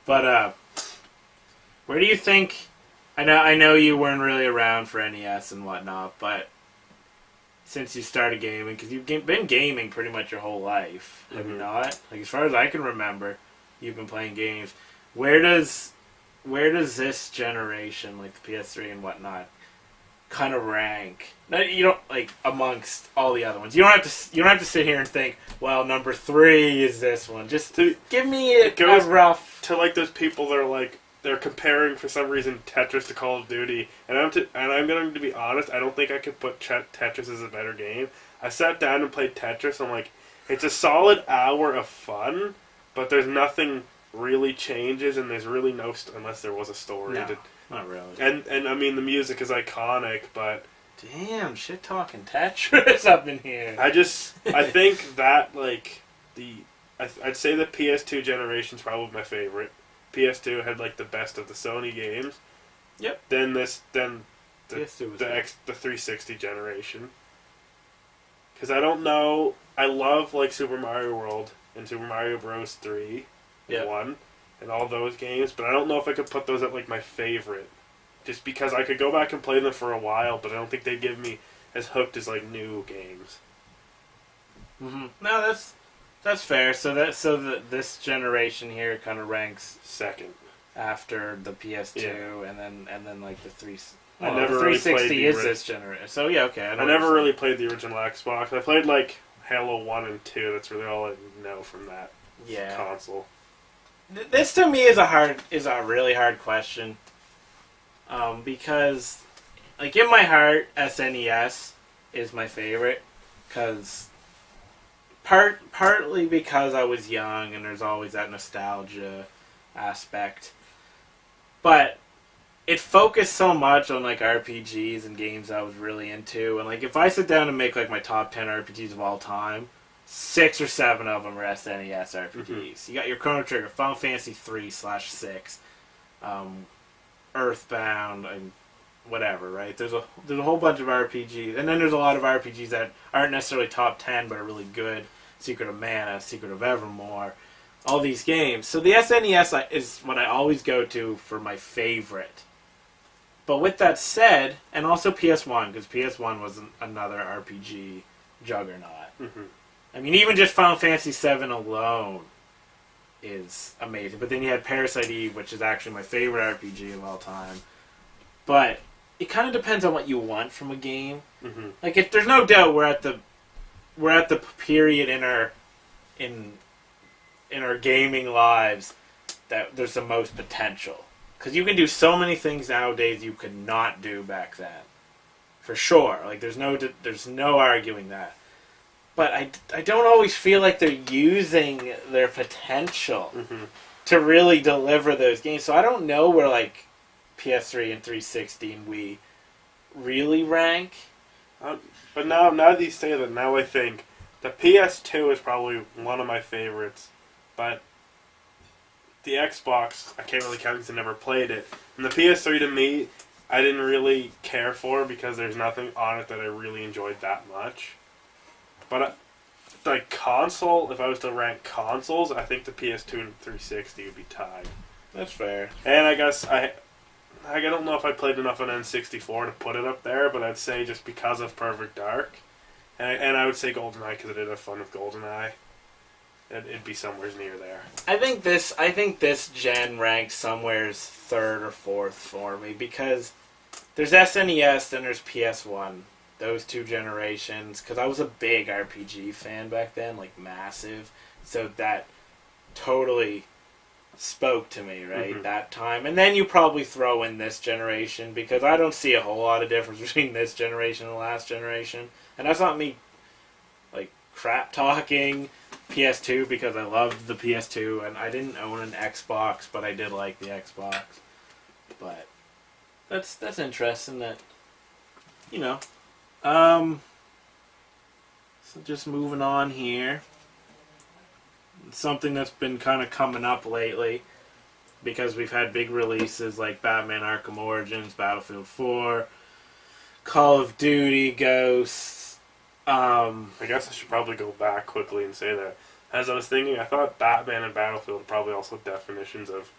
but where do you think? I know you weren't really around for NES and whatnot, but since you started gaming, because you've been gaming pretty much your whole life, have you not? Like as far as I can remember, you've been playing games. Where does this generation, like the PS3 and whatnot, kind of rank? You don't like amongst all the other ones. You don't have to sit here and think, well, number 3 is this one. Just give me a rough. To like those people that are like they're comparing for some reason Tetris to Call of Duty, and I'm going to be honest. I don't think I could put Tetris as a better game. I sat down and played Tetris. I'm like, it's a solid hour of fun, but there's nothing really changes, and there's really no unless there was a story. No, not really. And I mean the music is iconic, but damn, shit talking Tetris up in here. I think that like I'd say the PS2 generation's probably my favorite. PS2 had like the best of the Sony games. Yep. Then the PS2 was the 360 generation. Because I don't know, I love like Super Mario World and Super Mario Bros. 3, 1, and all those games, but I don't know if I could put those at like my favorite. Just because I could go back and play them for a while, but I don't think they'd give me as hooked as like new games. Mm-hmm. No, that's fair. So this generation here kind of ranks second after the PS2, and then like the 3. I never the 360 really is this generation. So yeah, okay. I never really played the original Xbox. I played like Halo 1 and 2. That's really all I know from that console. This to me is a really hard question. Because like in my heart, SNES is my favorite because partly because I was young and there's always that nostalgia aspect, but it focused so much on like RPGs and games I was really into, and like if I sit down and make like my top 10 RPGs of all time, 6 or 7 of them are SNES RPGs. Mm-hmm. You got your Chrono Trigger, Final Fantasy 3/6, Earthbound, and whatever, right? There's a whole bunch of RPGs, and then there's a lot of RPGs that aren't necessarily top 10 but are really good. Secret of Mana, Secret of Evermore, all these games. So the SNES is what I always go to for my favorite. But with that said, and also PS1, because PS1 was another RPG juggernaut. Mm-hmm. I mean, even just Final Fantasy VII alone is amazing. But then you had Parasite Eve, which is actually my favorite RPG of all time. But it kind of depends on what you want from a game. Mm-hmm. Like, there's no doubt we're at the period in our gaming lives that there's the most potential. Because you can do so many things nowadays you could not do back then. For sure. Like, there's no arguing that. But I don't always feel like they're using their potential to really deliver those games. So I don't know where, like, PS3 and 360 and Wii really rank. But now that you say that, now I think the PS2 is probably one of my favorites. But the Xbox, I can't really count because I never played it. And the PS3 to me, I didn't really care for because there's nothing on it that I really enjoyed that much. But like console, if I was to rank consoles, I think the PS2 and 360 would be tied. That's fair. And I guess I don't know if I played enough on N64 to put it up there, but I'd say just because of Perfect Dark, and I would say GoldenEye because I did have fun with GoldenEye. It'd be somewhere near there. I think this gen ranks somewhere third or fourth for me because there's SNES, then there's PS1. Those two generations, because I was a big RPG fan back then, like massive, so that totally spoke to me, right, Mm-hmm. that time. And then you probably throw in this generation, because I don't see a whole lot of difference between this generation and the last generation. And that's not me, like, crap talking PS2, because I loved the PS2, and I didn't own an Xbox, but I did like the Xbox. But that's interesting that, you know. So just moving on here. Something that's been kind of coming up lately, because we've had big releases like Batman Arkham Origins, Battlefield 4, Call of Duty, Ghosts. I guess I should probably go back quickly and say that. As I was thinking, I thought Batman and Battlefield are probably also definitions of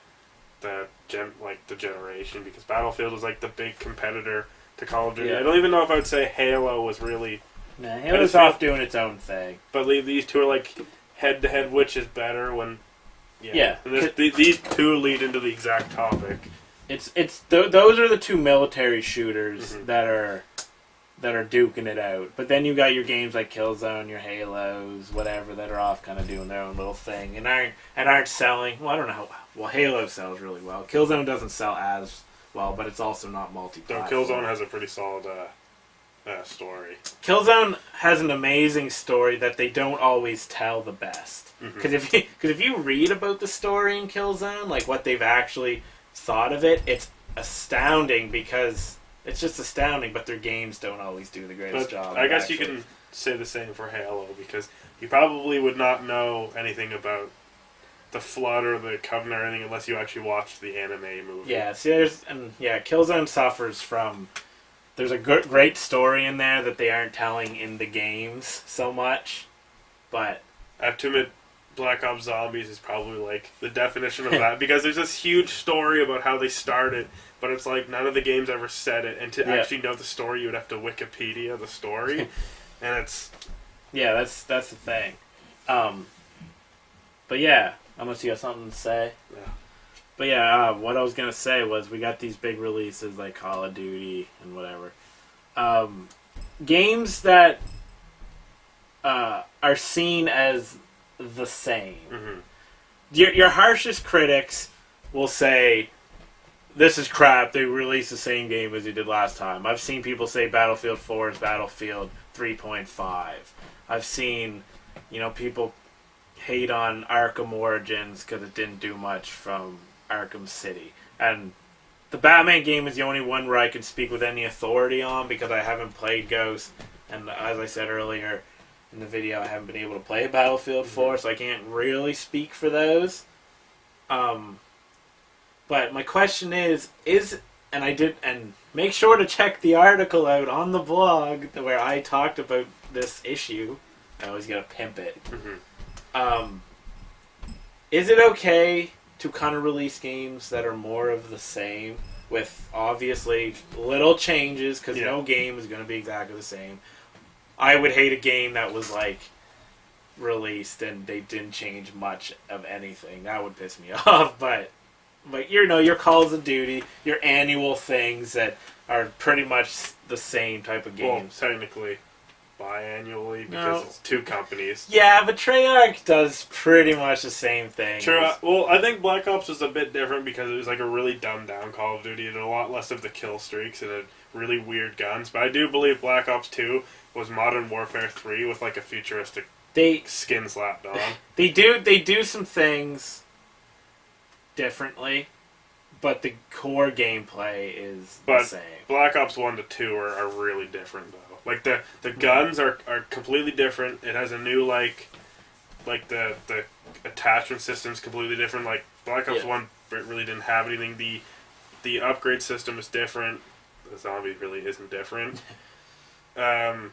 the generation, because Battlefield is like the big competitor to Call of Duty. Yeah. I don't even know if I would say Halo was really, Nah, Halo's off doing its own thing. but these two are like head to head, which is better when. Yeah. And these two lead into the exact topic. Those are the two military shooters Mhm. that are duking it out. But then you got your games like Killzone, your Halos, whatever, that are off kind of doing their own little thing and aren't selling. Well, I don't know how well. Halo sells really well. Killzone doesn't sell as well, but it's also not So multi-platform. Killzone has a pretty solid story. Killzone has an amazing story that they don't always tell the best. Mhm. Because if you read about the story in Killzone, like what they've actually thought of it, it's astounding, because it's just astounding. But their games don't always do the greatest But job. I of guess you actually- can say the same for Halo, because you probably would not know anything about the Flood or the Covenant or anything unless you actually watched the anime movie. Yeah, see, Killzone suffers from. There's a great story in there that they aren't telling in the games so much, but I have to admit, Black Ops Zombies is probably like the definition of that, because there's this huge story about how they started, but it's like none of the games ever said it, and to Yeah. actually know the story, you would have to Wikipedia the story, and it's. yeah, that's the thing. But yeah, unless you got something to say. Yeah. But yeah, what I was gonna say was we got these big releases like Call of Duty and whatever. Games that are seen as the same. Mm-hmm. Your harshest critics will say, "This is crap. They released the same game as you did last time." I've seen people say Battlefield 4 is Battlefield 3.5. I've seen, people hate on Arkham Origins because it didn't do much from Arkham City. And the Batman game is the only one where I can speak with any authority on, because I haven't played Ghost, and as I said earlier in the video, I haven't been able to play Battlefield 4, so I can't really speak for those. But my question is, and make sure to check the article out on the blog where I talked about this issue. I always gotta pimp it. Mm-hmm. Is it okay to kind of release games that are more of the same, with obviously little changes, because Yeah. no game is going to be exactly the same? I would hate a game that was like released and they didn't change much of anything. That would piss me off. But your Calls of Duty, your annual things that are pretty much the same type of Well, games. technically, biannually, because No. it's two companies. Yeah, but Treyarch does pretty much the same thing. Sure. Well, I think Black Ops was a bit different because it was like a really dumbed down Call of Duty and a lot less of the kill streaks and had really weird guns. But I do believe Black Ops 2 was Modern Warfare 3 with like a futuristic They skin slapped on. They do some things differently, but the core gameplay is the But same. Black Ops 1 to 2 are really different though. Like the guns are completely different. It has a new like the attachment system's completely different. Like Black Ops Yeah. 1 really didn't have anything. The upgrade system is different. The zombie really isn't different. I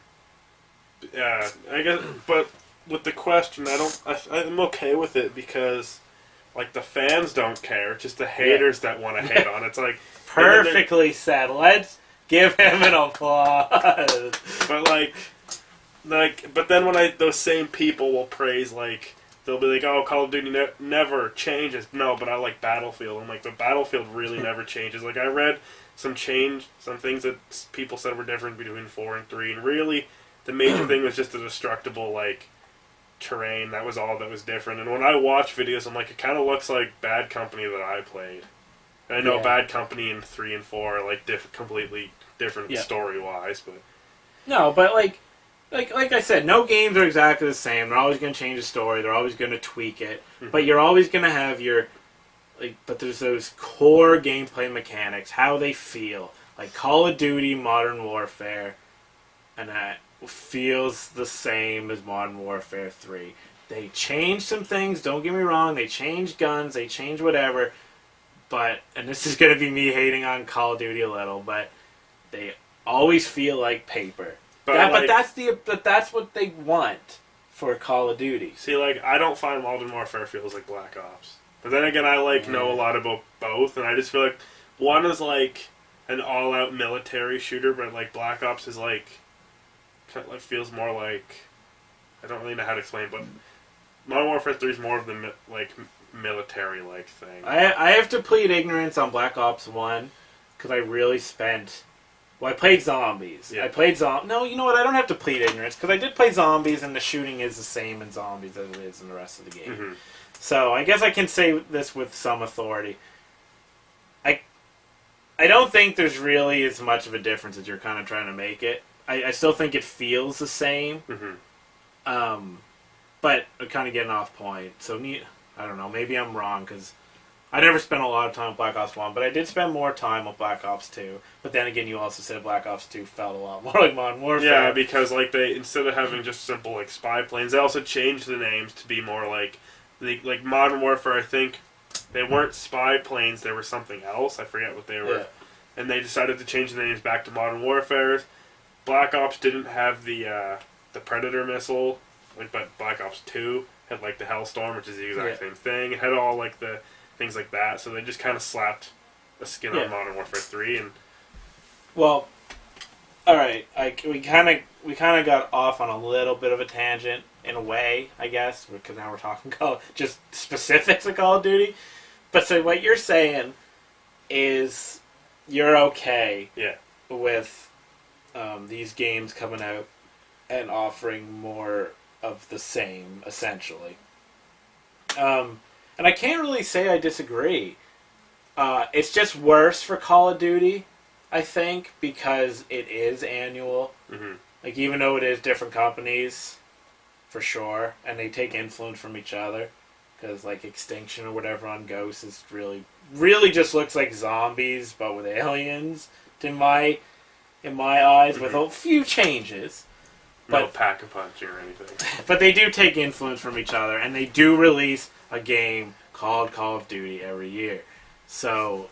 guess, but with the question, I'm okay with it because like the fans don't care, just the haters that want to hate on. It's like perfectly said. Let's give him an applause. But but then when those same people will praise they'll be like, oh, Call of Duty never changes. No, but I like Battlefield. I'm like, but Battlefield really never changes. Like I read some things that people said were different between 4 and 3, and really the major thing was just the destructible terrain. That was all that was different. And when I watch videos, I'm like, it kind of looks like Bad Company that I played. And I know Bad Company in 3 and 4 are completely different story wise, but no, but like I said, no games are exactly the same. They're always going to change the story. They're always going to tweak it. Mm-hmm. But you're always going to have but there's those core gameplay mechanics, how they feel. Like Call of Duty Modern Warfare, and that feels the same as Modern Warfare 3. They changed some things, don't get me wrong. They changed guns, they changed whatever. But, and this is going to be me hating on Call of Duty a little, but they always feel like paper. But that's what they want for Call of Duty. See, I don't find Modern Warfare feels like Black Ops. But then again, I know a lot about both, and I just feel like one is an all-out military shooter, but Black Ops is feels more like, I don't really know how to explain, but Modern Warfare 3 is more of the military thing. I have to plead ignorance on Black Ops 1 because I really spent. Well, I played Zombies. Yeah. I played No, you know what? I don't have to plead ignorance because I did play Zombies, and the shooting is the same in Zombies as it is in the rest of the game. Mm-hmm. So I guess I can say this with some authority. I don't think there's really as much of a difference as you're kind of trying to make it. I still think it feels the same. Mm-hmm. But I'm kind of getting off point. So I don't know. Maybe I'm wrong because I never spent a lot of time with Black Ops 1, but I did spend more time with Black Ops 2. But then again, you also said Black Ops 2 felt a lot more like Modern Warfare. Yeah, because they, instead of having just simple spy planes, they also changed the names to be more like Modern Warfare. I think they weren't spy planes; they were something else. I forget what they were. Yeah. And they decided to change the names back to Modern Warfare. Black Ops didn't have the Predator missile, but Black Ops 2 had the Hellstorm, which is the exact same thing. It had all the things like that, so they just kind of slapped a skin on Modern Warfare 3. And well, all right, we kind of got off on a little bit of a tangent in a way, I guess, because now we're talking just specifics of Call of Duty. But so what you're saying is you're okay with these games coming out and offering more of the same, essentially. And I can't really say I disagree. It's just worse for Call of Duty, I think, because it is annual. Mm-hmm. Even though it is different companies, for sure, and they take influence from each other, because Extinction or whatever on Ghost is really just looks like Zombies, but with aliens, in my eyes, with a few changes. No pack-a-punching or anything. But they do take influence from each other, and they do release a game called Call of Duty every year. So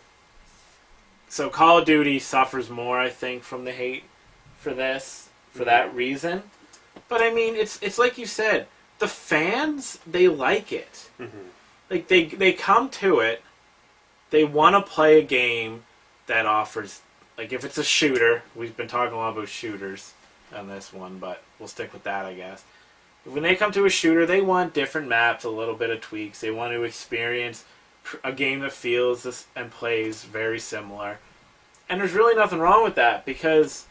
Call of Duty suffers more, I think, from the hate for this, for that reason. But I mean, it's like you said, the fans, they like it. Mm-hmm. They come to it, they want to play a game that offers, if it's a shooter, we've been talking a lot about shooters on this one, but we'll stick with that, I guess. When they come to a shooter, they want different maps, a little bit of tweaks. They want to experience a game that feels this and plays very similar. And there's really nothing wrong with that because,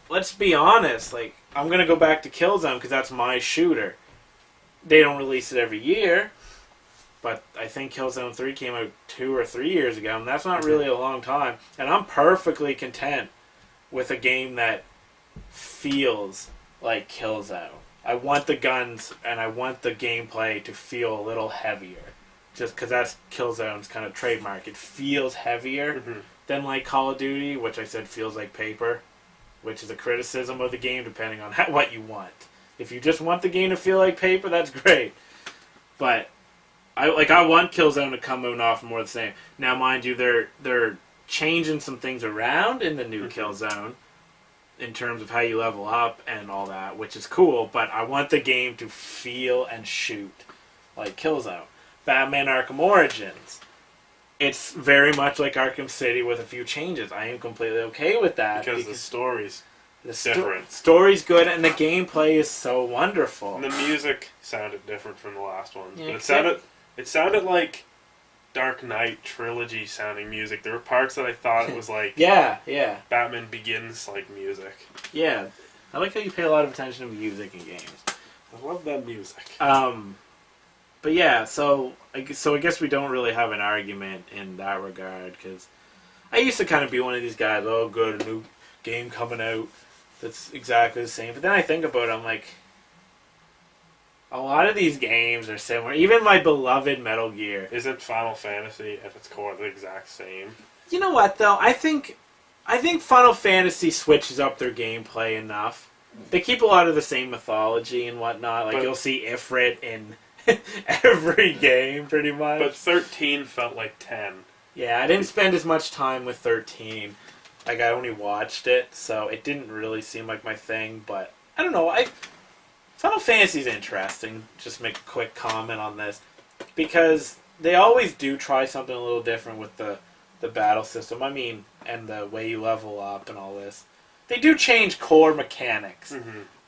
let's be honest. I'm going to go back to Killzone because that's my shooter. They don't release it every year, but I think Killzone 3 came out 2 or 3 years ago, and that's not really a long time. And I'm perfectly content with a game that feels like Killzone. I want the guns and I want the gameplay to feel a little heavier. Just because that's Killzone's kind of trademark. It feels heavier than Call of Duty, which I said feels like paper, which is a criticism of the game depending on what you want. If you just want the game to feel like paper, that's great. But I want Killzone to come out and offer more of the same. Now, mind you, they're changing some things around in the new Killzone in terms of how you level up and all that, which is cool, but I want the game to feel and shoot like Killzone. Batman Arkham Origins. it's very much like Arkham City with a few changes. I am completely okay with that because the story's different. Story's good, and the gameplay is so wonderful. And the music sounded different from the last one, Yeah, but it sounded like Dark Knight trilogy sounding music. There were parts that I thought it was like yeah. Batman Begins like music. Yeah, I like how you pay a lot of attention to music in games. I love that music. But yeah, so I guess we don't really have an argument in that regard, because I used to kind of be one of these guys. Oh, good, a new game coming out that's exactly the same. But then I think about it, I'm like, a lot of these games are similar. Even my beloved Metal Gear. Isn't Final Fantasy at its core the exact same? You know what though? I think Final Fantasy switches up their gameplay enough. They keep a lot of the same mythology and whatnot. Like, you'll see Ifrit in every game, pretty much. But 13 felt like 10. Yeah, I didn't spend as much time with 13. Like, I only watched it, so it didn't really seem like my thing. But I don't know. Final Fantasy's interesting. Just make a quick comment on this, because they always do try something a little different with the battle system. I mean, and the way you level up and all this. They do change core mechanics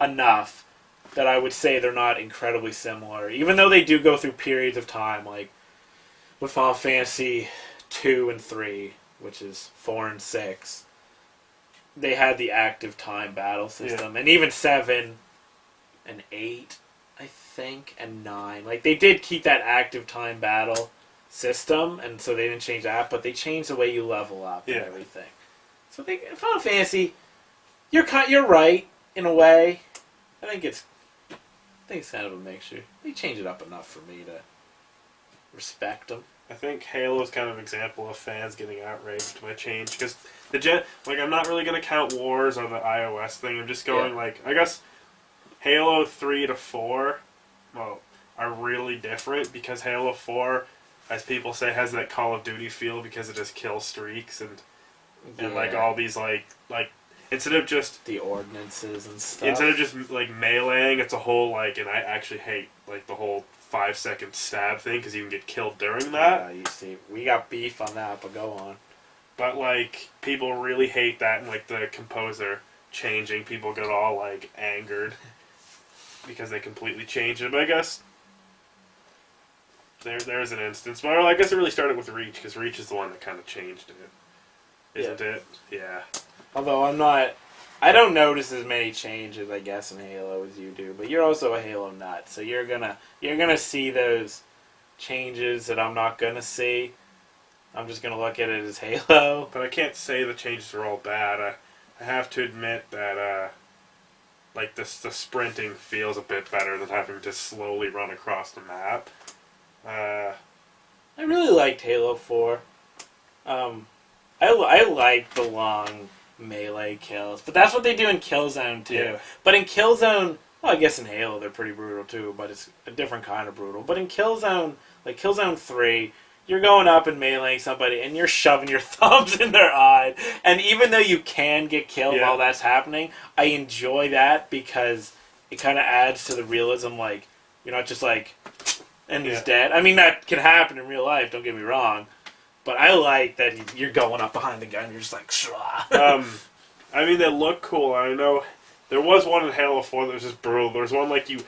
enough that I would say they're not incredibly similar, even though they do go through periods of time, like with Final Fantasy 2 and 3, which is 4 and 6. They had the active time battle system, and even 7 and 8, I think, and 9. Like, they did keep that active time battle system, and so they didn't change that, but they changed the way you level up and everything. So Final Fantasy, you're right in a way. I think it's kind of a mixture. They change it up enough for me to respect them. I think Halo's kind of an example of fans getting outraged by change, because I'm not really going to count Wars or the iOS thing. I'm just going I guess Halo 3 to 4, are really different, because Halo 4, as people say, has that Call of Duty feel because it just kills streaks and like all these like instead of just the ordinances and stuff. Instead of just like meleeing, it's a whole like, and I actually hate like the whole 5-second stab thing, because you can get killed during that. Yeah, you see, we got beef on that, but go on. But like, people really hate that, and like the composer changing, people get all like angered because they completely changed it. But I guess there's an instance. But I guess it really started with Reach, because Reach is the one that kind of changed it, isn't it? Yeah. Although I don't notice as many changes, I guess, in Halo as you do. But you're also a Halo nut, so you're gonna see those changes that I'm not gonna see. I'm just gonna look at it as Halo. But I can't say the changes are all bad. I have to admit that like the sprinting feels a bit better than having to slowly run across the map. I really liked Halo 4. I like the long melee kills, but that's what they do in Killzone too. Yeah. But in Killzone, well, I guess in Halo they're pretty brutal too, but it's a different kind of brutal. But in Killzone, like Killzone 3, you're going up and meleeing somebody and you're shoving your thumbs in their eye, and even though you can get killed while that's happening, I enjoy that because it kind of adds to the realism. Like, you're not just like, and he's dead. I mean, that can happen in real life, don't get me wrong. But I like that you're going up behind the gun and you're just like, shwa. I mean, they look cool. I know there was one in Halo 4 that was just brutal. There was one like you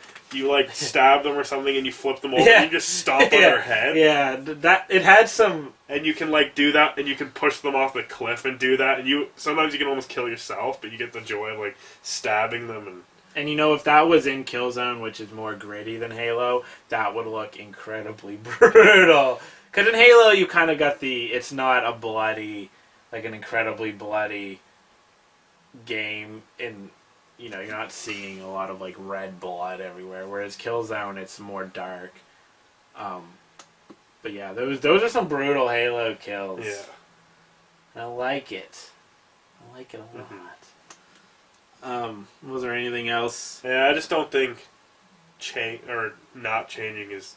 like stab them or something and you flip them over and you just stomp on their head. Yeah, that it had some. And you can like do that, and you can push them off the cliff and do that, and sometimes you can almost kill yourself, but you get the joy of like stabbing them. And you know, if that was in Killzone, which is more gritty than Halo, that would look incredibly brutal. Because in Halo, you kind of got it's not a bloody, like an incredibly bloody game. You're not seeing a lot of like red blood everywhere. Whereas Killzone, it's more dark. But yeah, those are some brutal Halo kills. Yeah. I like it. I like it a lot. Was there anything else? Yeah, I just don't think not changing is.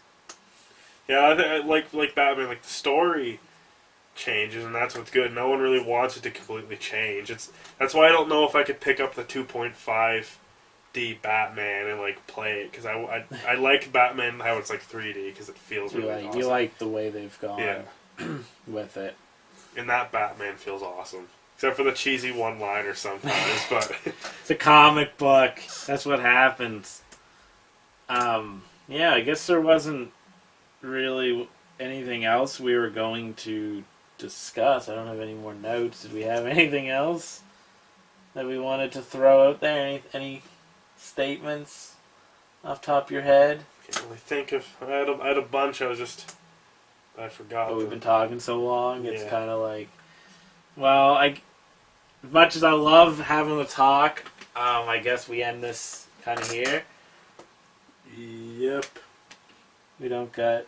Yeah, I like Batman, like the story changes, and that's what's good. No one really wants it to completely change. That's why I don't know if I could pick up the 2.5D Batman and like play it, because I like Batman how it's like 3D, because it feels really awesome. You like the way they've gone. Yeah. with it. And that Batman feels awesome. Except for the cheesy one-liner sometimes, but... It's a comic book. That's what happens. Yeah, I guess there wasn't really anything else we were going to discuss. I don't have any more notes. Did we have anything else that we wanted to throw out there? Any statements off the top of your head? Can't really think of... I had a bunch, I forgot. But we've been talking so long, it's Yeah. kind of like... Well, as much as I love having the talk, I guess we end this kind of here. Yep. We don't got...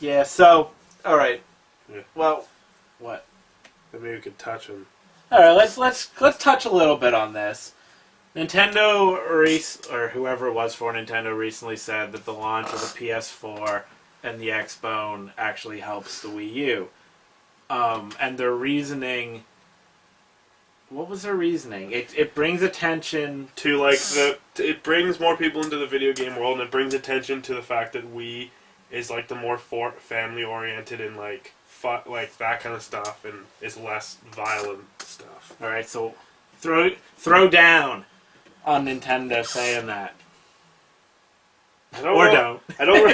yeah, so... Alright. Yeah. Well, what? Maybe we could touch on... Alright, let's touch a little bit on this. Nintendo, or whoever it was for Nintendo, recently said that the launch of the PS4 and the Xbone actually helps the Wii U. And their reasoning... What was their reasoning? It brings attention... To, like, it brings more people into the video game world, and it brings attention to the fact that Wii is, like, the more family-oriented and, like, that kind of stuff, and is less violent stuff. Alright, so throw down on Nintendo saying that. I don't Or know. don't. I don't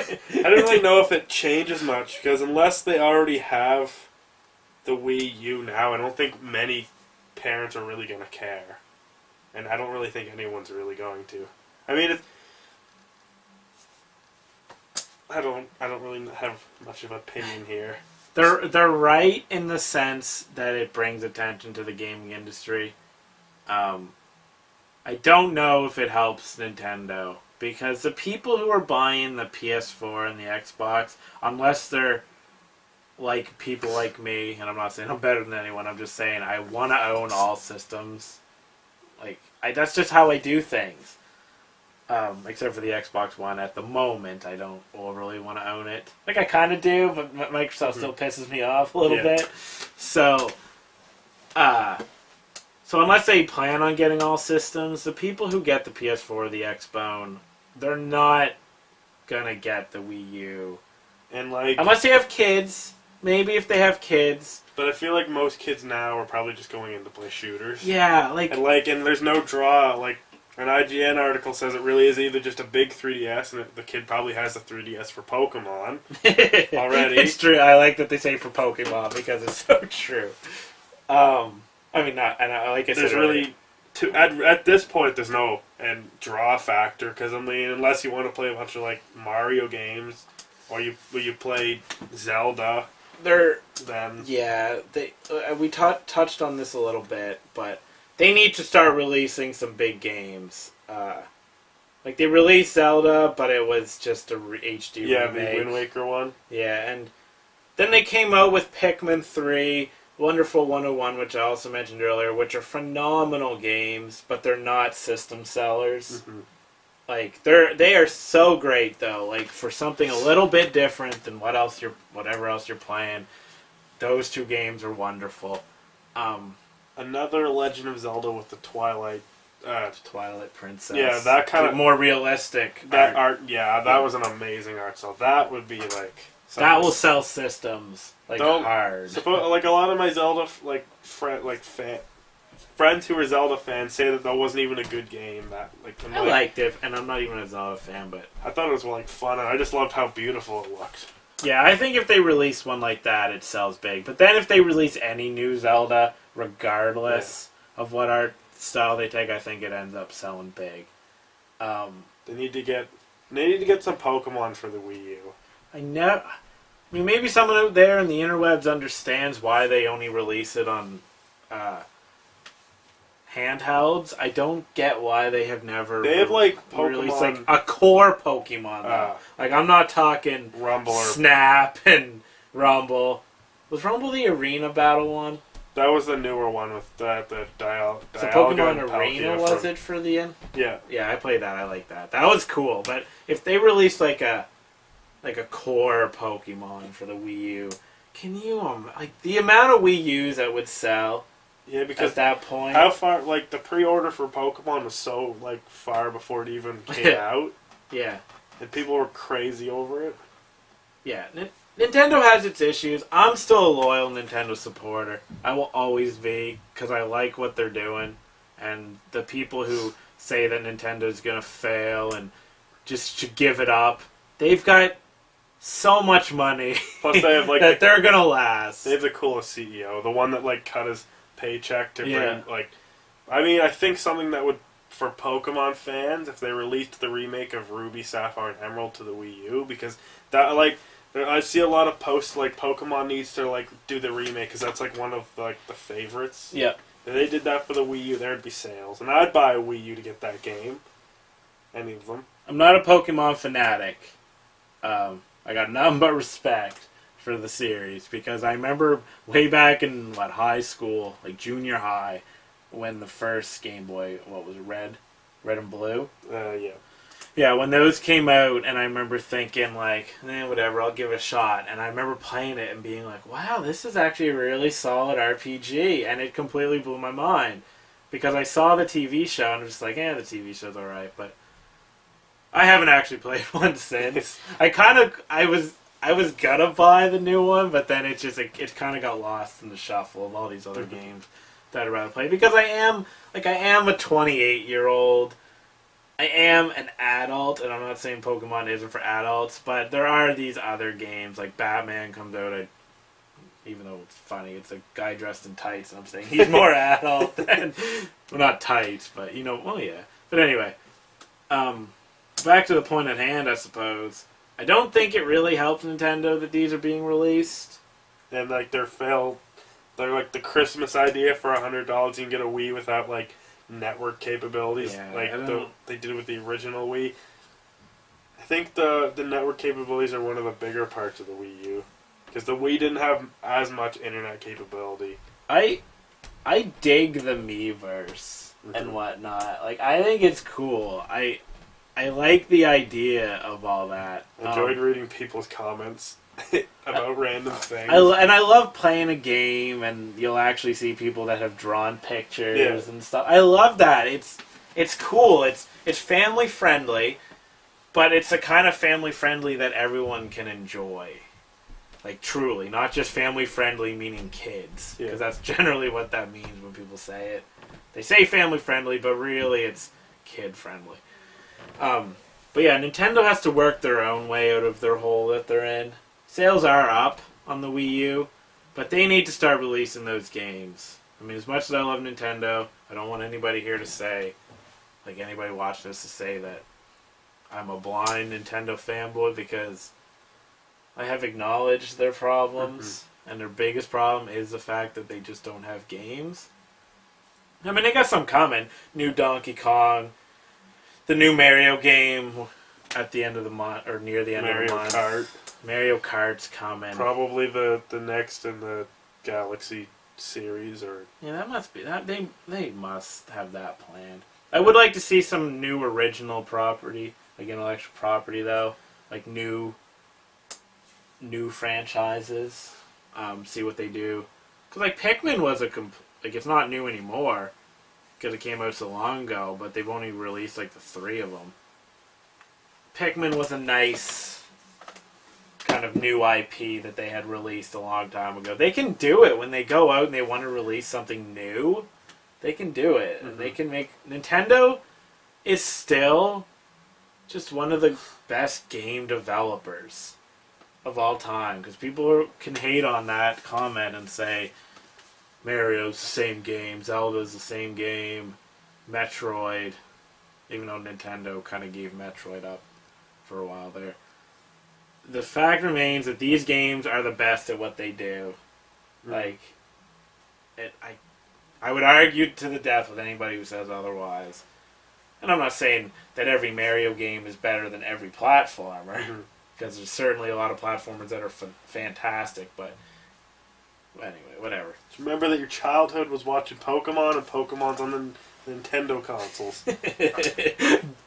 really know if it changes much, because unless they already have the Wii U now, I don't think many parents are really going to care. And I don't really think anyone's really going to. I mean, I don't really have much of an opinion here. They're right in the sense that it brings attention to the gaming industry. I don't know if it helps Nintendo, because the people who are buying the PS4 and the Xbox, unless they're like people like me, and I'm not saying I'm better than anyone, I'm just saying I want to own all systems. That's just how I do things. Except for the Xbox One at the moment, I don't really want to own it. I kind of do, but Microsoft still pisses me off a little bit. So unless they plan on getting all systems, the people who get the PS4 or the Xbone, they're not gonna get the Wii U. And like, unless they have kids. Maybe if they have kids. But I feel like most kids now are probably just going in to play shooters. Yeah, and there's no draw. Like, an IGN article says it really is either just a big 3DS, and the kid probably has a 3DS for Pokemon already. It's true. I like that they say for Pokemon, because it's so true. I mean, and like I said, there's really at this point there's no draw factor, because I mean, unless you want to play a bunch of like Mario games, or you play Zelda, then we touched on this a little bit, but they need to start releasing some big games. Like, they released Zelda, but it was just a HD remake. the Wind Waker one. Yeah, and then they came out with Pikmin 3, Wonderful 101, which I also mentioned earlier, which are phenomenal games, but they're not system sellers. Mm-hmm. Like, they are so great, though. Like, for something a little bit different than whatever else you're playing, those two games are wonderful. Another Legend of Zelda with the Twilight Princess. Yeah, that kind of more realistic. art. Yeah, that was an amazing art. So that would be like that will sell systems hard. Like a lot of my Zelda friends who are Zelda fans say that wasn't even a good game. I liked it, and I'm not even a Zelda fan, but I thought it was like fun, and I just loved how beautiful it looked. Yeah, I think if they release one like that, it sells big. But then if they release any new Zelda, regardless of what art style they take, I think it ends up selling big. They need to get some Pokemon for the Wii U. I mean, maybe someone out there in the interwebs understands why they only release it on handhelds. I don't get why they have never. They have like Pokemon, released like a core Pokemon. Like, I'm not talking Rumble or Snap and Rumble. Was Rumble the Arena Battle one? That was the newer one with the Dialga. So Pokemon and Arena Palkia was it for the end? Yeah. Yeah, I played that. I like that. That was cool. But if they released like a core Pokemon for the Wii U, can you the amount of Wii U's that would sell? Yeah, because at that point, how far the pre-order for Pokemon was so far before it even came out. Yeah, and people were crazy over it. Yeah, Nintendo has its issues. I'm still a loyal Nintendo supporter. I will always be, because I like what they're doing. And the people who say that Nintendo's going to fail and just should give it up, they've got so much money Plus they have, like, that they're going to last. They have the coolest CEO. The one that, like, cut his paycheck to Yeah. bring, like... I mean, I think something that would... For Pokemon fans, if they released the remake of Ruby, Sapphire, and Emerald to the Wii U, because that, like... I see a lot of posts, like, Pokemon needs to, like, do the remake, because that's, like, one of, like, the favorites. Yeah. If they did that for the Wii U, there'd be sales. And I'd buy a Wii U to get that game. Any of them. I'm not a Pokemon fanatic. I got nothing but respect for the series, because I remember way back in, high school, like, junior high, when the first Game Boy, what was it, Red and Blue? Yeah. Yeah, when those came out, and I remember thinking, like, whatever, I'll give it a shot. And I remember playing it and being like, wow, this is actually a really solid RPG. And it completely blew my mind. Because I saw the TV show, and I was just like, the TV show's alright. But I haven't actually played one since. I was gonna buy the new one, but then it kind of got lost in the shuffle of all these other games that I'd rather play. Because I am a 28-year-old. I am an adult, and I'm not saying Pokemon isn't for adults, but there are these other games, like Batman comes out, even though it's funny, it's a guy dressed in tights, and I'm saying he's more adult than, well, not tights, but, well, yeah. But anyway, back to the point at hand, I suppose. I don't think it really helps Nintendo that these are being released. And, like, they're like, the Christmas idea for $100, you can get a Wii without, like, network capabilities, they did it with the original Wii. I think the network capabilities are one of the bigger parts of the Wii U, because the Wii didn't have as much internet capability. I dig the Miiverse and whatnot. Like, I think it's cool. I like the idea of all that. Enjoyed reading people's comments about random things. I love playing a game, and you'll actually see people that have drawn pictures and stuff. I love that. It's cool. It's family friendly, but it's a kind of family friendly that everyone can enjoy. Like, truly, not just family friendly meaning kids, because that's generally what that means when people say it. They say family friendly, but really it's kid friendly. But yeah, Nintendo has to work their own way out of their hole that they're in. Sales are up on the Wii U, but they need to start releasing those games. I mean, as much as I love Nintendo, I don't want anybody here to say, like anybody watching this to say that I'm a blind Nintendo fanboy, because I have acknowledged their problems, and their biggest problem is the fact that they just don't have games. I mean, they got some coming. New Donkey Kong, the new Mario game at the end of the month, or near the end of the month. Mario Kart's coming. Probably the next in the Galaxy series, or that must be that they must have that planned. I would like to see some new original property, like intellectual property though, like new franchises. See what they do, because like Pikmin was it's not new anymore because it came out so long ago, but they've only released like the 3 of them. Pikmin was a nice kind of new IP that they had released a long time ago. They can do it when they go out and they want to release something new. They can do it. And they can make... Nintendo is still just one of the best game developers of all time. Because people can hate on that comment and say, Mario's the same game, Zelda's the same game, Metroid, even though Nintendo kind of gave Metroid up for a while there. The fact remains that these games are the best at what they do. Like, I would argue to the death with anybody who says otherwise. And I'm not saying that every Mario game is better than every platformer, because there's certainly a lot of platformers that are fantastic, but anyway, whatever. Just remember that your childhood was watching Pokemon, and Pokemon's on the Nintendo consoles.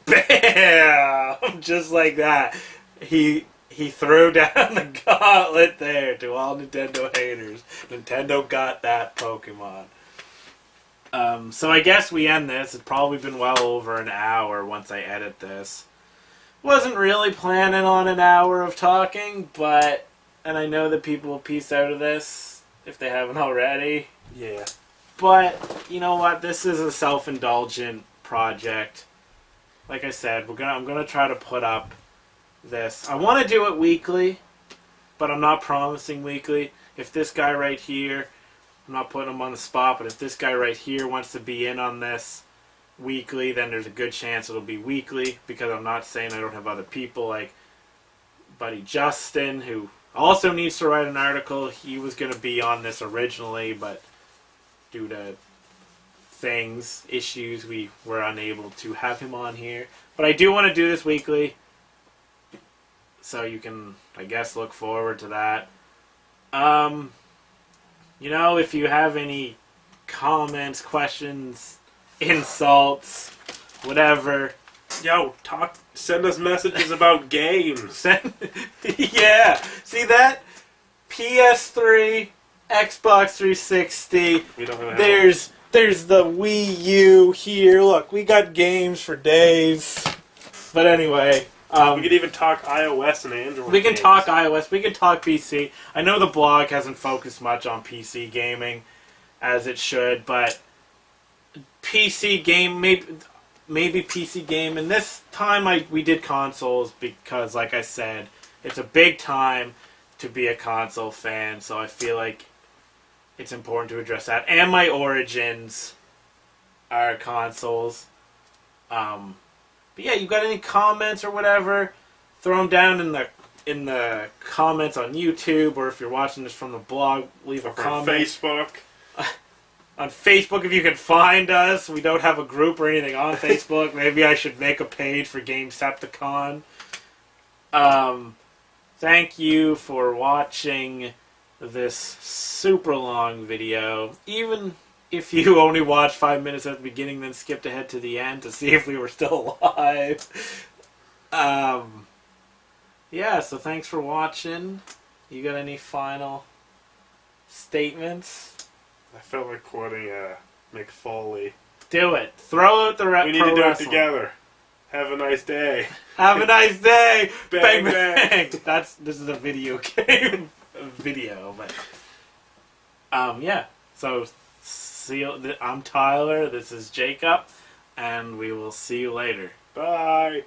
Bam! Just like that. He threw down the gauntlet there to all Nintendo haters. Nintendo got that Pokemon. So I guess we end this. It's probably been well over an hour once I edit this. Wasn't really planning on an hour of talking, but and I know that people will piece out of this if they haven't already. Yeah. But you know what? This is a self-indulgent project. Like I said, I'm gonna try to put up this. I want to do it weekly, but I'm not promising weekly. If this guy right here, I'm not putting him on the spot, but if this guy right here wants to be in on this weekly, then there's a good chance it'll be weekly, because I'm not saying I don't have other people like buddy Justin, who also needs to write an article. He was going to be on this originally, but due to issues, we were unable to have him on here. But I do want to do this weekly, so you can, I guess, look forward to that. You know, if you have any comments, questions, insults, whatever, send us messages about games. yeah. See that? PS3, Xbox 360. We don't have There's the Wii U here. Look, we got games for days. But anyway, we could even talk iOS and Android. we can games. talk iOS. We can talk PC. I know the blog hasn't focused much on PC gaming, as it should, but PC game, maybe PC game. And this time we did consoles because, like I said, it's a big time to be a console fan. So I feel like it's important to address that. And my origins are consoles. But yeah, you got any comments or whatever? Throw them down in the comments on YouTube, or if you're watching this from the blog, leave a comment. On Facebook. On Facebook, if you can find us. We don't have a group or anything on Facebook. Maybe I should make a page for Gamesepticon. Thank you for watching this super long video. Even if you only watched 5 minutes at the beginning, then skipped ahead to the end to see if we were still alive. Yeah, so thanks for watching. You got any final statements? I felt like quoting Mick Foley. Do it. Throw out the We need to do it together. Have a nice day. Have a nice day. Bang, Bang. This is a video game video, but yeah. So I'm Tyler. This is Jacob, and we will see you later. Bye.